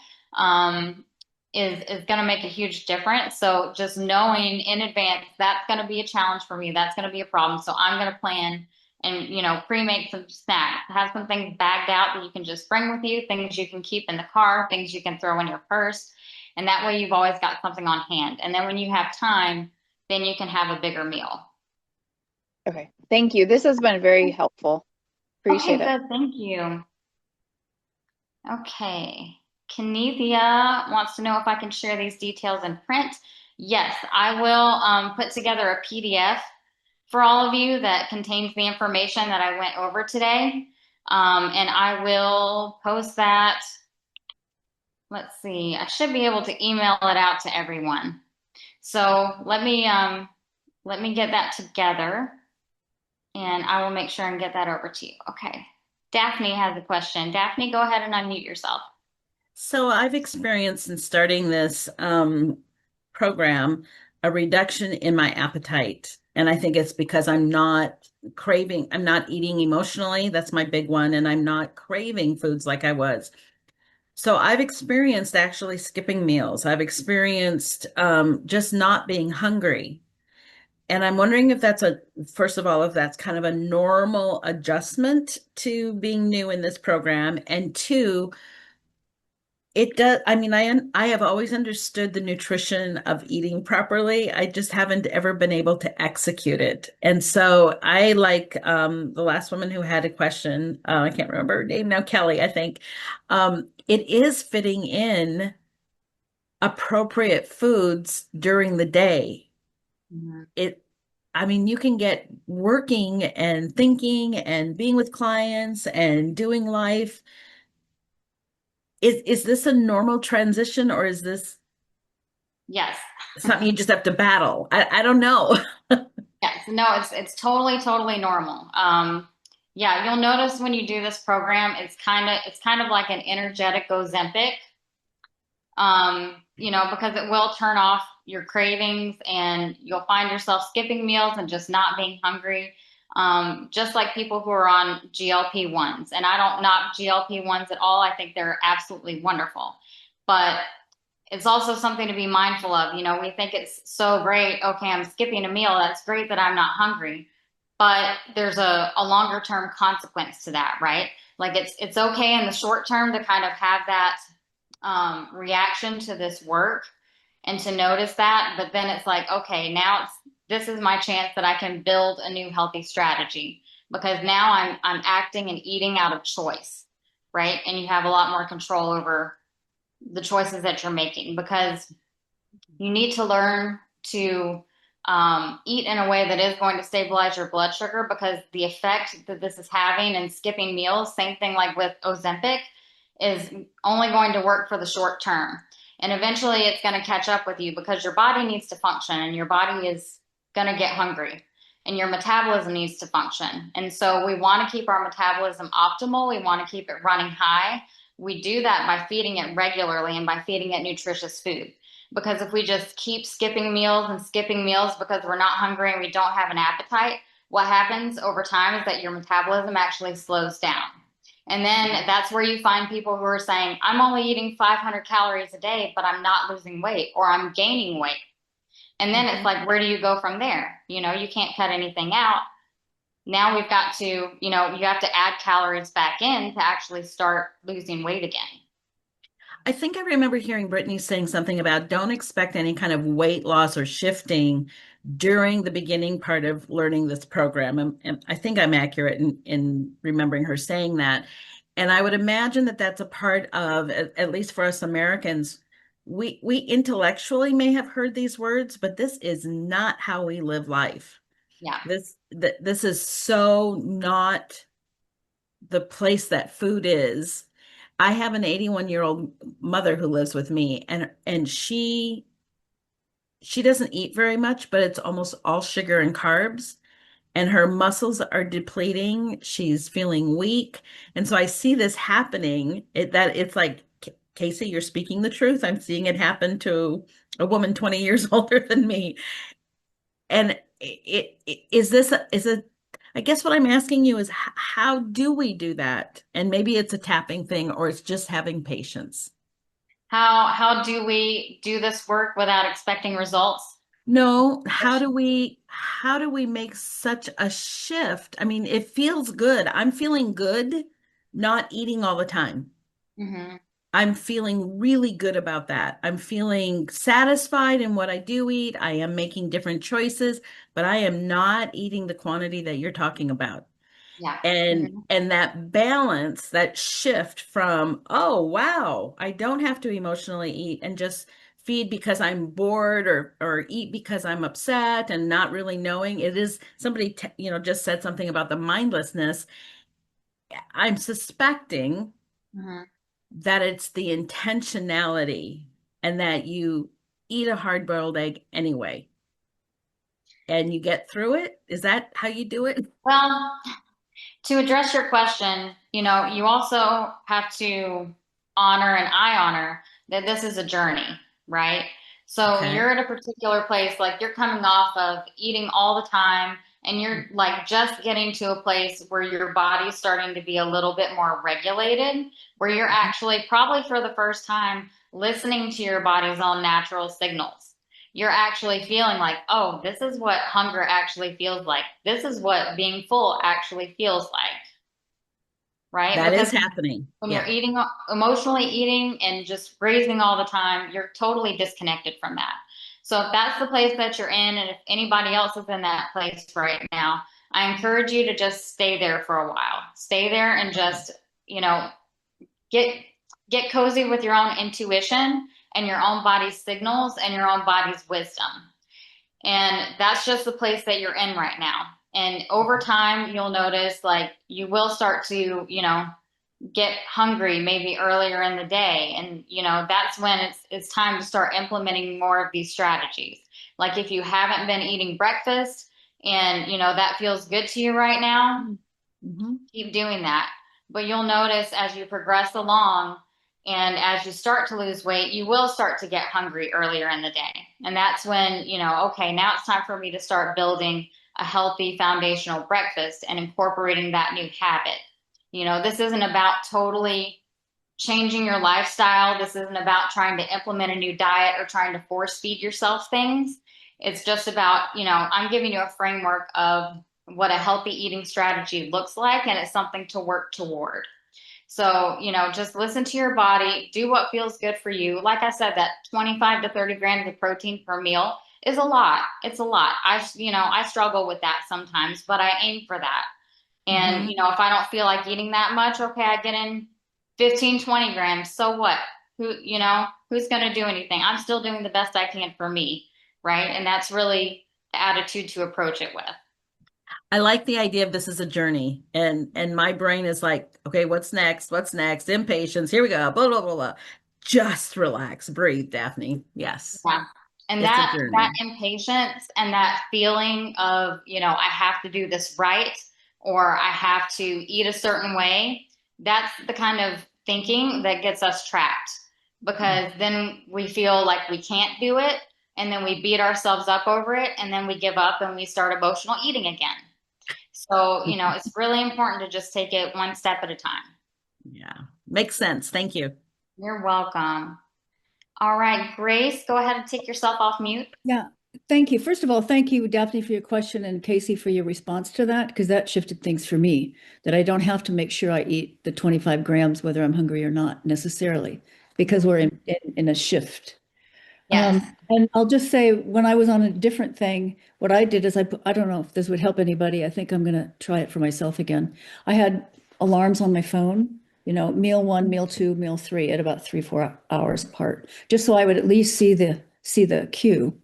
is going to make a huge difference. So just knowing in advance, that's going to be a challenge for me. That's going to be a problem. So I'm going to plan and, pre-make some snacks, have some things bagged out that you can just bring with you, things you can keep in the car, things you can throw in your purse. And that way you've always got something on hand. And then when you have time, then you can have a bigger meal. Okay, thank you. This has been very helpful. Appreciate it. Okay, good. Thank you. Okay. Kinesia wants to know if I can share these details in print. Yes, I will put together a PDF for all of you that contains the information that I went over today. And I will post that. Let's see, I should be able to email it out to everyone. So let me let me get that together and I will make sure and get that over to you. Okay. Daphne has a question. Daphne, go ahead and unmute yourself. So I've experienced in starting this program a reduction in my appetite. And I think it's because I'm not craving, I'm not eating emotionally. That's my big one. And I'm not craving foods like I was. So I've experienced actually skipping meals. I've experienced just not being hungry. And I'm wondering if that's first of all, if that's kind of a normal adjustment to being new in this program. And two, it does. I mean, I have always understood the nutrition of eating properly. I just haven't ever been able to execute it. And so I like the last woman who had a question. I can't remember her name now, Kelly, I think. It is fitting in appropriate foods during the day. Mhm. I mean, you can get working and thinking and being with clients and doing life. Is this a normal transition or is this Yes. something you just have to battle? I don't know. Yes. No, it's totally normal. Yeah, you'll notice when you do this program, it's kind of like an energetic Ozempic. Because it will turn off your cravings and you'll find yourself skipping meals and just not being hungry. Just like people who are on GLP-1s. And I don't knock GLP-1s at all. I think they're absolutely wonderful. But it's also something to be mindful of. We think it's so great. Okay, I'm skipping a meal. That's great that I'm not hungry. But there's a longer term consequence to that, right? Like it's okay in the short term to kind of have that reaction to this work and to notice that. But then it's like, okay, this is my chance that I can build a new healthy strategy because now I'm acting and eating out of choice, right? And you have a lot more control over the choices that you're making because you need to learn to eat in a way that is going to stabilize your blood sugar because the effect that this is having and skipping meals, same thing like with Ozempic, is only going to work for the short term. And eventually it's going to catch up with you because your body needs to function and your body is going to get hungry and your metabolism needs to function. And so we want to keep our metabolism optimal. We want to keep it running high. We do that by feeding it regularly and by feeding it nutritious food. Because if we just keep skipping meals and skipping meals because we're not hungry and we don't have an appetite, what happens over time is that your metabolism actually slows down. And then that's where you find people who are saying, I'm only eating 500 calories a day, but I'm not losing weight or I'm gaining weight. And then it's like, where do you go from there? You can't cut anything out. Now we've got to, you have to add calories back in to actually start losing weight again. I think I remember hearing Brittany saying something about don't expect any kind of weight loss or shifting during the beginning part of learning this program. And I think I'm accurate in remembering her saying that. And I would imagine that that's a part of, at least for us Americans, we intellectually may have heard these words, but this is not how we live life. Yeah. This is so not the place that food is. I have an 81-year-old mother who lives with me and she doesn't eat very much, but it's almost all sugar and carbs and her muscles are depleting. She's feeling weak. And so I see this happening that it's like, Kasey, you're speaking the truth. I'm seeing it happen to a woman 20 years older than me. And I guess what I'm asking you is how do we do that? And maybe it's a tapping thing or it's just having patience. How do we do this work without expecting results? No, how do we make such a shift? I mean, it feels good. I'm feeling good not eating all the time. Mm-hmm. I'm feeling really good about that. I'm feeling satisfied in what I do eat. I am making different choices, but I am not eating the quantity that you're talking about. Yeah. And Mm-hmm. and that balance, that shift from, oh wow, I don't have to emotionally eat and just feed because I'm bored or eat because I'm upset and not really knowing. It is somebody just said something about the mindlessness. I'm suspecting Mm-hmm. that it's the intentionality and that you eat a hard-boiled egg anyway. and you get through it? Is that how you do it? Well, to address your question, you also have to honor, and I honor that this is a journey, right? So Okay. you're at a particular place, like you're coming off of eating all the time, and you're like just getting to a place where your body's starting to be a little bit more regulated, where you're actually probably for the first time listening to your body's own natural signals. You're actually feeling like, oh, this is what hunger actually feels like. This is what being full actually feels like, right? That is Because happening. when you're Yeah. eating, emotionally eating and just grazing all the time, you're totally disconnected from that. So if that's the place that you're in, and if anybody else is in that place right now, I encourage you to just stay there for a while. Stay there and just, you know, get get cozy with your own intuition and your own body's signals and your own body's wisdom. And that's just the place that you're in right now. And over time, you'll notice like you will start to, get hungry maybe earlier in the day. And, that's when it's time to start implementing more of these strategies. Like if you haven't been eating breakfast and, that feels good to you right now, keep doing that. But you'll notice as you progress along and as you start to lose weight, you will start to get hungry earlier in the day. And that's when, okay, now it's time for me to start building a healthy foundational breakfast and incorporating that new habit. This isn't about totally changing your lifestyle. This isn't about trying to implement a new diet or trying to force feed yourself things. It's just about, I'm giving you a framework of what a healthy eating strategy looks like, and it's something to work toward. So, just listen to your body, do what feels good for you. Like I said, that 25 to 30 grams of protein per meal is a lot. It's a lot. I struggle with that sometimes, but I aim for that. And, if I don't feel like eating that much, okay, I get in 15, 20 grams. So what? Who's going to do anything? I'm still doing the best I can for me. Right. And that's really the attitude to approach it with. I like the idea of this is a journey, and my brain is like, okay, what's next? What's next? Impatience. Here we go. Blah blah blah blah. Just relax, breathe, Daphne. Yes, Yeah. And it's a that journey. impatience and that feeling of, I have to do this right or I have to eat a certain way, that's the kind of thinking that gets us trapped because then we feel like we can't do it and then we beat ourselves up over it and then we give up and we start emotional eating again. So, it's really important to just take it one step at a time. Yeah, makes sense. Thank you. You're welcome. All right, Grace, go ahead and take yourself off mute. Yeah, thank you. First of all, thank you, Daphne, for your question, and Kasey for your response to that, because that shifted things for me, that I don't have to make sure I eat the 25 grams, whether I'm hungry or not necessarily, because we're in a shift. Yes. And I'll just say, when I was on a different thing, what I did is I don't know if this would help anybody. I think I'm going to try it for myself again. I had alarms on my phone, meal 1, meal 2, meal 3 at about 3-4 hours apart, just so I would at least see the cue,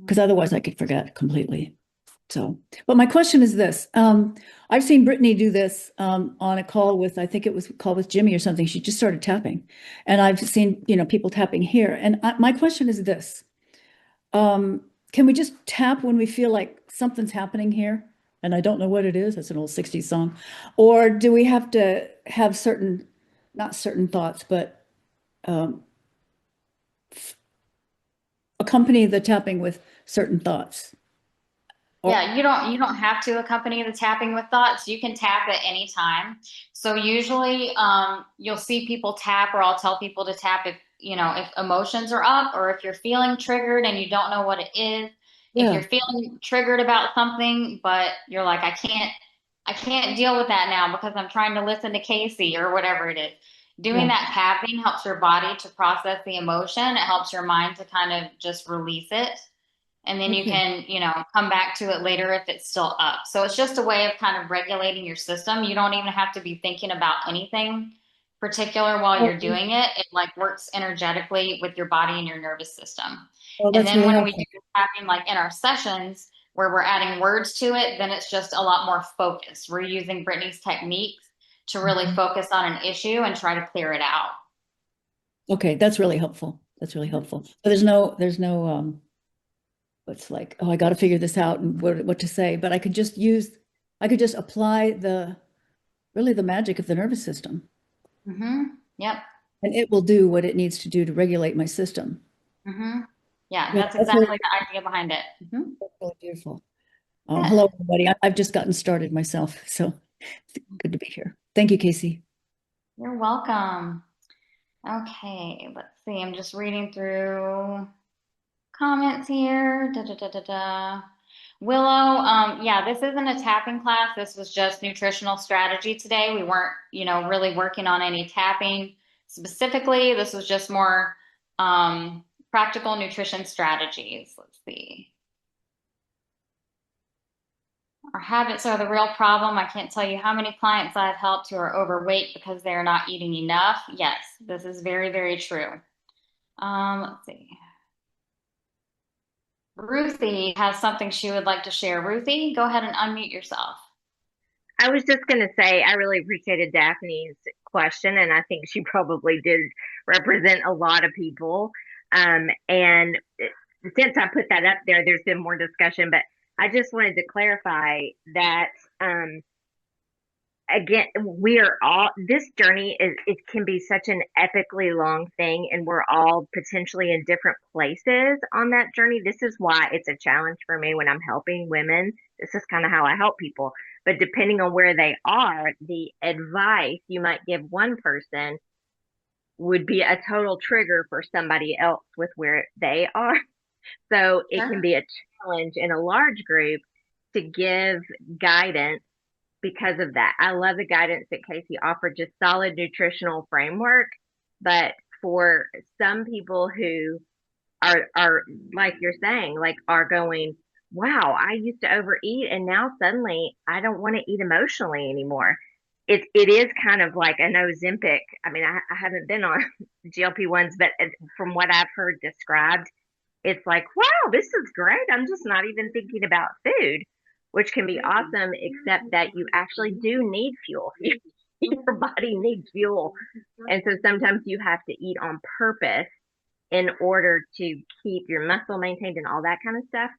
because otherwise I could forget completely. So, but my question is this. I've seen Brittany do this on a call with, I think it was a call with Jimmy or something. She just started tapping. And I've seen, people tapping here. And my question is this. Can we just tap when we feel like something's happening here? And I don't know what it is. It's an old 60s song. Or do we have to have not certain thoughts, but accompany the tapping with certain thoughts? Yeah, you don't have to accompany the tapping with thoughts. You can tap at any time. So usually you'll see people tap, or I'll tell people to tap if if emotions are up or if you're feeling triggered and you don't know what it is. If you're feeling triggered about something, but you're like, I can't deal with that now because I'm trying to listen to Kasey or whatever it is. Doing that tapping helps your body to process the emotion. It helps your mind to kind of just release it. And then you can, come back to it later if it's still up. So it's just a way of kind of regulating your system. You don't even have to be thinking about anything particular while you're doing it. It like works energetically with your body and your nervous system. And then when we do tapping, like in our sessions where we're adding words to it, then it's just a lot more focused. We're using Brittany's techniques to really focus on an issue and try to clear it out. Okay, that's really helpful. That's really helpful. So there's no it's like, oh, I got to figure this out and what to say. But I could just apply really the magic of the nervous system, Yep. and it will do what it needs to do to regulate my system. Yeah, Yeah, that's exactly the idea behind it. that's really beautiful. Good. Hello, everybody. I've just gotten started myself, so it's good to be here. Thank you, Kasey. You're welcome. Okay, let's see. I'm just reading through comments here. Willow, yeah, this isn't a tapping class. This was just nutritional strategy today. We weren't, really working on any tapping specifically. This was just more practical nutrition strategies. Let's see. Our habits are the real problem. I can't tell you how many clients I've helped who are overweight because they're not eating enough. Yes, this is very, very true. Let's see. Ruthie has something she would like to share. Ruthie, go ahead and unmute yourself. I was just going to say, I really appreciated Daphne's question, and I think she probably did represent a lot of people. And since I put that up there, there's been more discussion, but I just wanted to clarify that, again, we are all, this journey it can be such an epically long thing, and we're all potentially in different places on that journey. This is why it's a challenge for me when I'm helping women. This is kind of how I help people. But depending on where they are, the advice you might give one person would be a total trigger for somebody else with where they are. So it can be a challenge in a large group to give guidance because of that. I love the guidance that Kasey offered, just solid nutritional framework. But for some people who are like you're saying, like are going, wow, I used to overeat and now suddenly I don't want to eat emotionally anymore. It is kind of like an Ozempic. I mean, I haven't been on GLP-1s, but from what I've heard described, it's like, wow, this is great. I'm just not even thinking about food, which can be awesome, except that you actually do need fuel. Your body needs fuel. And so sometimes you have to eat on purpose in order to keep your muscle maintained and all that kind of stuff.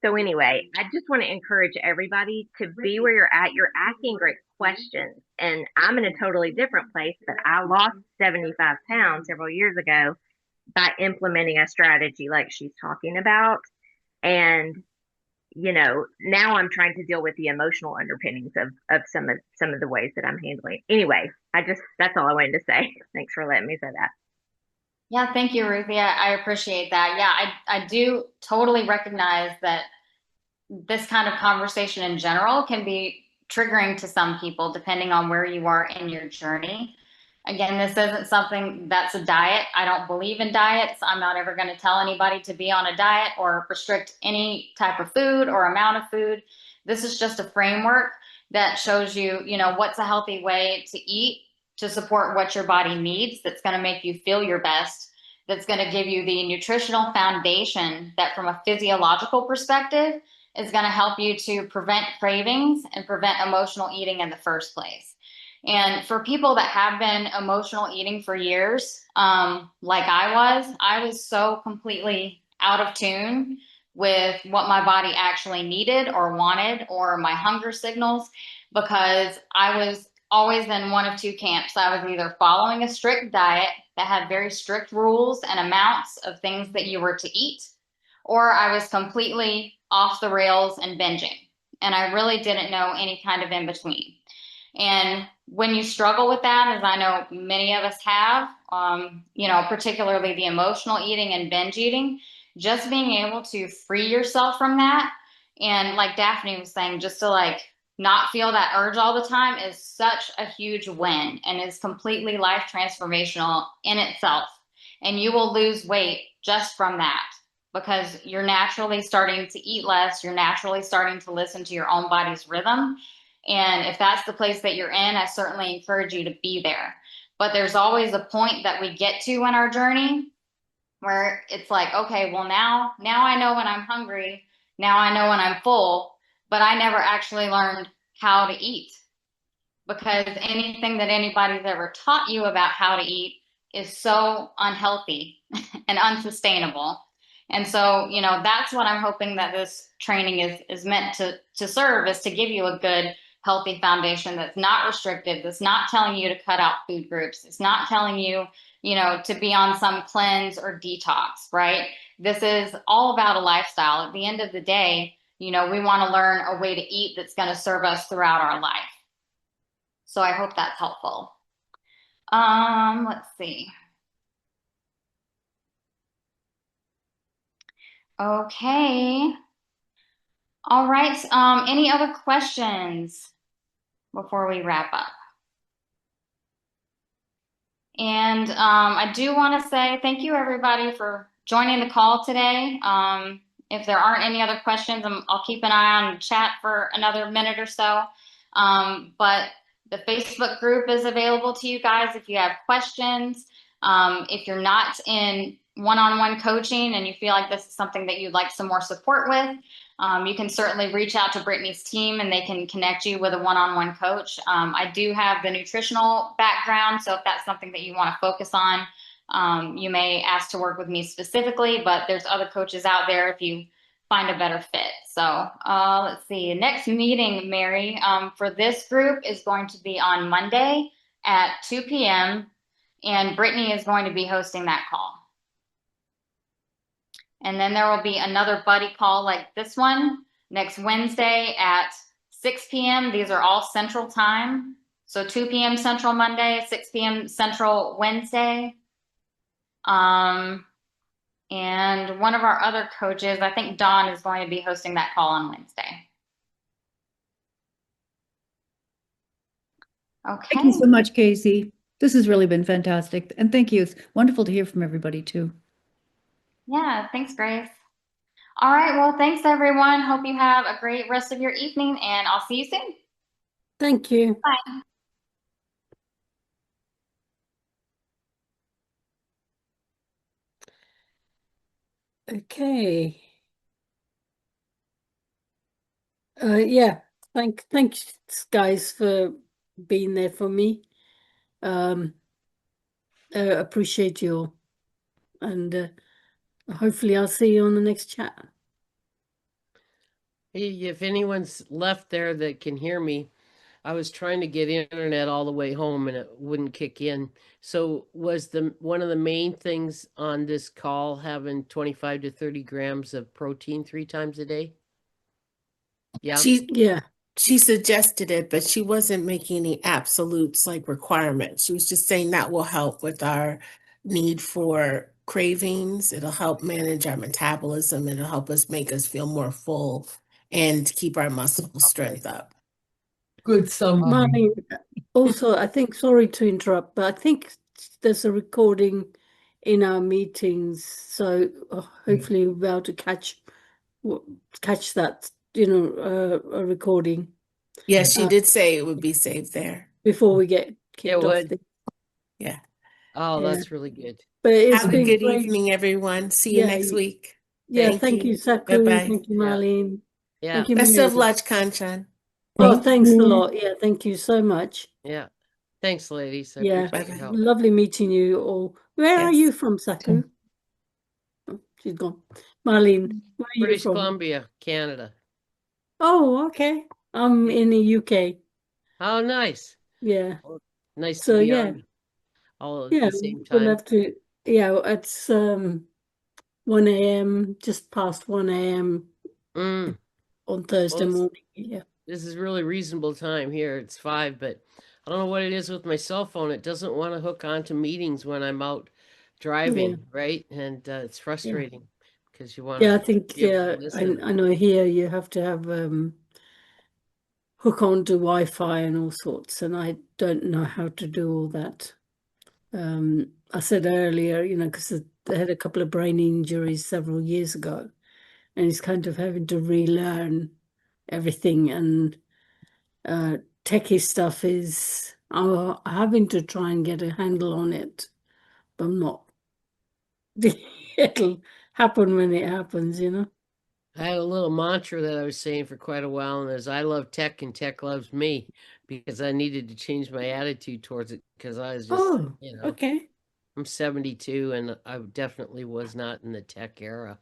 So anyway, I just want to encourage everybody to be where you're at. You're asking great questions. And I'm in a totally different place, but I lost 75 pounds several years ago by implementing a strategy like she's talking about. And, now I'm trying to deal with the emotional underpinnings of some of the ways that I'm handling. Anyway, that's all I wanted to say. Thanks for letting me say that. Yeah, thank you, Ruthie. I appreciate that. Yeah, I do totally recognize that this kind of conversation in general can be triggering to some people depending on where you are in your journey. Again, this isn't something that's a diet. I don't believe in diets. I'm not ever going to tell anybody to be on a diet or restrict any type of food or amount of food. This is just a framework that shows you, what's a healthy way to eat to support what your body needs, that's going to make you feel your best, that's going to give you the nutritional foundation that from a physiological perspective is going to help you to prevent cravings and prevent emotional eating in the first place. And for people that have been emotional eating for years, like I was so completely out of tune with what my body actually needed or wanted or my hunger signals, because I was always in one of two camps. I was either following a strict diet that had very strict rules and amounts of things that you were to eat, or I was completely off the rails and binging. And I really didn't know any kind of in between. And when you struggle with that, as I know many of us have, particularly the emotional eating and binge eating, just being able to free yourself from that. And like Daphne was saying, just to not feel that urge all the time is such a huge win and is completely life transformational in itself. And you will lose weight just from that because you're naturally starting to eat less. You're naturally starting to listen to your own body's rhythm. And if that's the place that you're in, I certainly encourage you to be there. But there's always a point that we get to in our journey where it's like, okay, well now I know when I'm hungry. Now I know when I'm full, but I never actually learned how to eat, because anything that anybody's ever taught you about how to eat is so unhealthy and unsustainable. And so, that's what I'm hoping that this training is meant to serve, is to give you a good, healthy foundation that's not restrictive, that's not telling you to cut out food groups. It's not telling you, to be on some cleanse or detox, right? This is all about a lifestyle. At the end of the day, we want to learn a way to eat that's going to serve us throughout our life. So I hope that's helpful. Let's see. Okay. All right. Any other questions before we wrap up? And I do want to say thank you, everybody, for joining the call today. If there aren't any other questions, I'll keep an eye on the chat for another minute or so. But the Facebook group is available to you guys if you have questions. If you're not in one-on-one coaching and you feel like this is something that you'd like some more support with, you can certainly reach out to Brittany's team and they can connect you with a one-on-one coach. I do have the nutritional background, so if that's something that you want to focus on, you may ask to work with me specifically, but there's other coaches out there if you find a better fit. So let's see. Next meeting, Mary, for this group is going to be on Monday at 2 p.m. and Brittany is going to be hosting that call. And then there will be another buddy call like this one next Wednesday at 6 p.m. These are all Central Time. So 2 p.m. Central Monday, 6 p.m. Central Wednesday. And one of our other coaches, I think Dawn, is going to be hosting that call on Wednesday. Okay. Thank you so much, Kasey. This has really been fantastic. And thank you. It's wonderful to hear from everybody too. Yeah, thanks, Grace. All right, well, thanks, everyone. Hope you have a great rest of your evening, and I'll see you soon. Thank you. Bye. Okay. Yeah, thanks guys for being there for me. Appreciate you all. And hopefully I'll see you on the next chat. Hey, if anyone's left there that can hear me, I was trying to get internet all the way home and it wouldn't kick in. So was one of the main things on this call having 25 to 30 grams of protein 3 times a day? Yeah. She suggested it, but she wasn't making any absolutes like requirements. She was just saying that will help with our need for cravings. It'll help manage our metabolism. It'll help us make us feel more full and keep our muscle strength up. Good summary. Marlene, also, I think, sorry to interrupt, but I think there's a recording in our meetings, so hopefully we'll be able to catch that, a recording. Yes, she did say it would be saved there. Before we get kicked off. Yeah. Oh, Yeah. that's really good. But it's Have a been good great. evening, everyone. See you next week. Yeah, thank you, Saku. Bye-bye. Thank you, Marlene. Yeah. Thank you, Best Mary. of luck, Kanchan. Oh, thanks a lot. Yeah, thank you so much. Yeah. Thanks, ladies. I Yeah, appreciate your help. lovely meeting you all. Where are Yes. you from, Saku? Oh, she's gone. Marlene, where are you British from? Columbia, Canada. Oh, okay. I'm in the UK. Oh, nice. Yeah. Well, nice So, to be yeah. on all at Yeah, the same we'll time. have to, yeah, it's 1 a.m., just past 1 a.m. Mm. on Thursday Well, morning. Yeah. this is really reasonable time here. It's 5, but I don't know what it is with my cell phone. It doesn't want to hook onto meetings when I'm out driving, right? And it's frustrating because you want Yeah, I to think, be able to listen. I know here you have to have hook on to Wi-Fi and all sorts, and I don't know how to do all that. I said earlier, because I had a couple of brain injuries several years ago, and he's kind of having to relearn everything, and techie stuff is I'm having to try and get a handle on it, but I'm not. It'll happen when it happens, I had a little mantra that I was saying for quite a while, and is I love tech and tech loves me, because I needed to change my attitude towards it because I was just, Oh, okay. I'm 72 and I definitely was not in the tech era.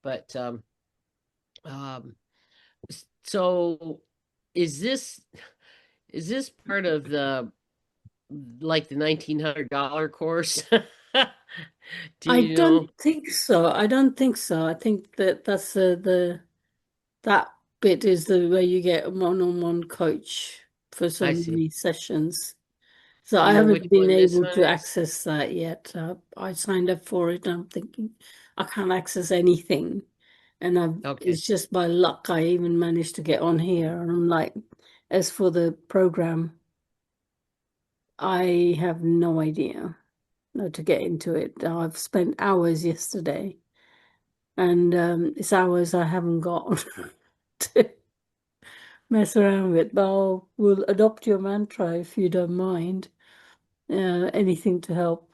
But um so is this part of the like the $1,900 course? Do I you know? don't think so. I don't think so. I think that that's that bit is the way you get a one-on-one coach for so I see. many sessions. So Do I you know which haven't been one this able one to is? access that yet. I signed up for it and I'm thinking I can't access anything. And Okay. it's just by luck I even managed to get on here. And I'm like, as for the program, I have no idea how to get into it. I've spent hours yesterday, and it's hours I haven't got to mess around with. But we'll adopt your mantra if you don't mind. Anything to help,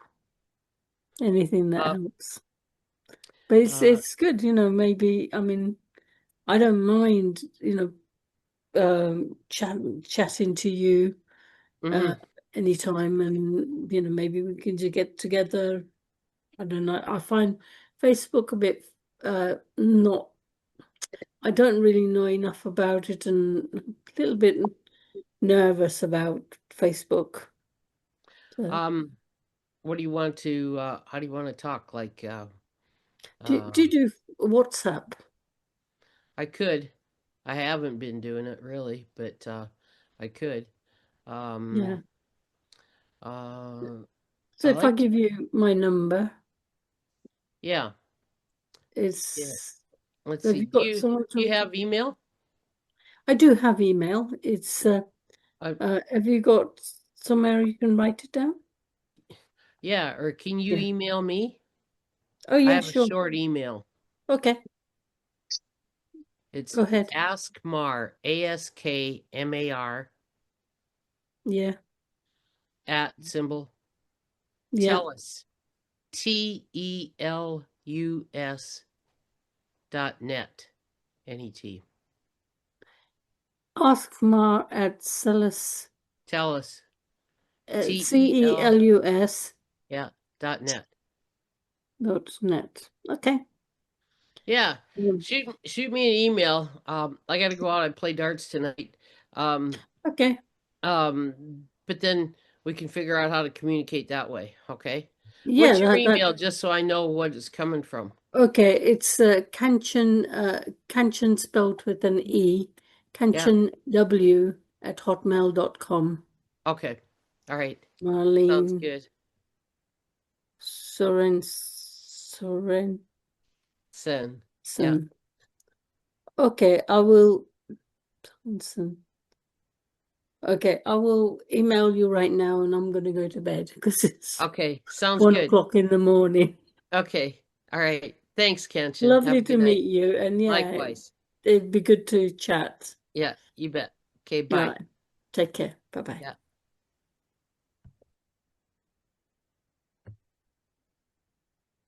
anything that Uh, helps. But uh, it's good, maybe, I mean, I don't mind, chatting to you uh, mhm. anytime, and maybe we can just get together. I don't know. I find Facebook a bit not. I don't really know enough about it, and a little bit nervous about Facebook. So, Um, what do you want to how do you want to talk? Like do you do WhatsApp? I could. I haven't been doing it really, but I could. Um Yeah. uh So I if I like to, give you my number, yeah. Yeah. it's Let's have see. you Do got you someone do you to? have email? I do have email. It's I have you got somewhere you can write it down? Yeah, or can you Yeah. email me? Oh I yeah, have a sure. short email. Okay, It's go ahead. askmar, ASKMAR Yeah, at symbol yeah. TELUS, TELUS .net, Askmar at Celus, TELUS, TEL, CELUS yeah, .net. .net. Okay. Yeah, Mm, shoot me an email. I got to go out and play darts tonight. Um, okay. but then we can figure out how to communicate that way. Okay. Yeah, What's your that email, just so I know what it's coming from? okay. It's Kanchan spelled with an E, Yeah. Kanchan W at hotmail.com. Okay. All right. Sounds Marlene good. Sorensen. Send. Yeah. Okay, I will. Okay, I will email you right now, and I'm going to go to bed because it's Okay. Sounds one good. o'clock in the morning. Okay. All right. Thanks, Kenshin. Have Lovely a to good night. meet you, and yeah, Likewise. it'd be good to chat. Yeah, you bet. Okay, All bye. right, take care. Bye bye. Yeah.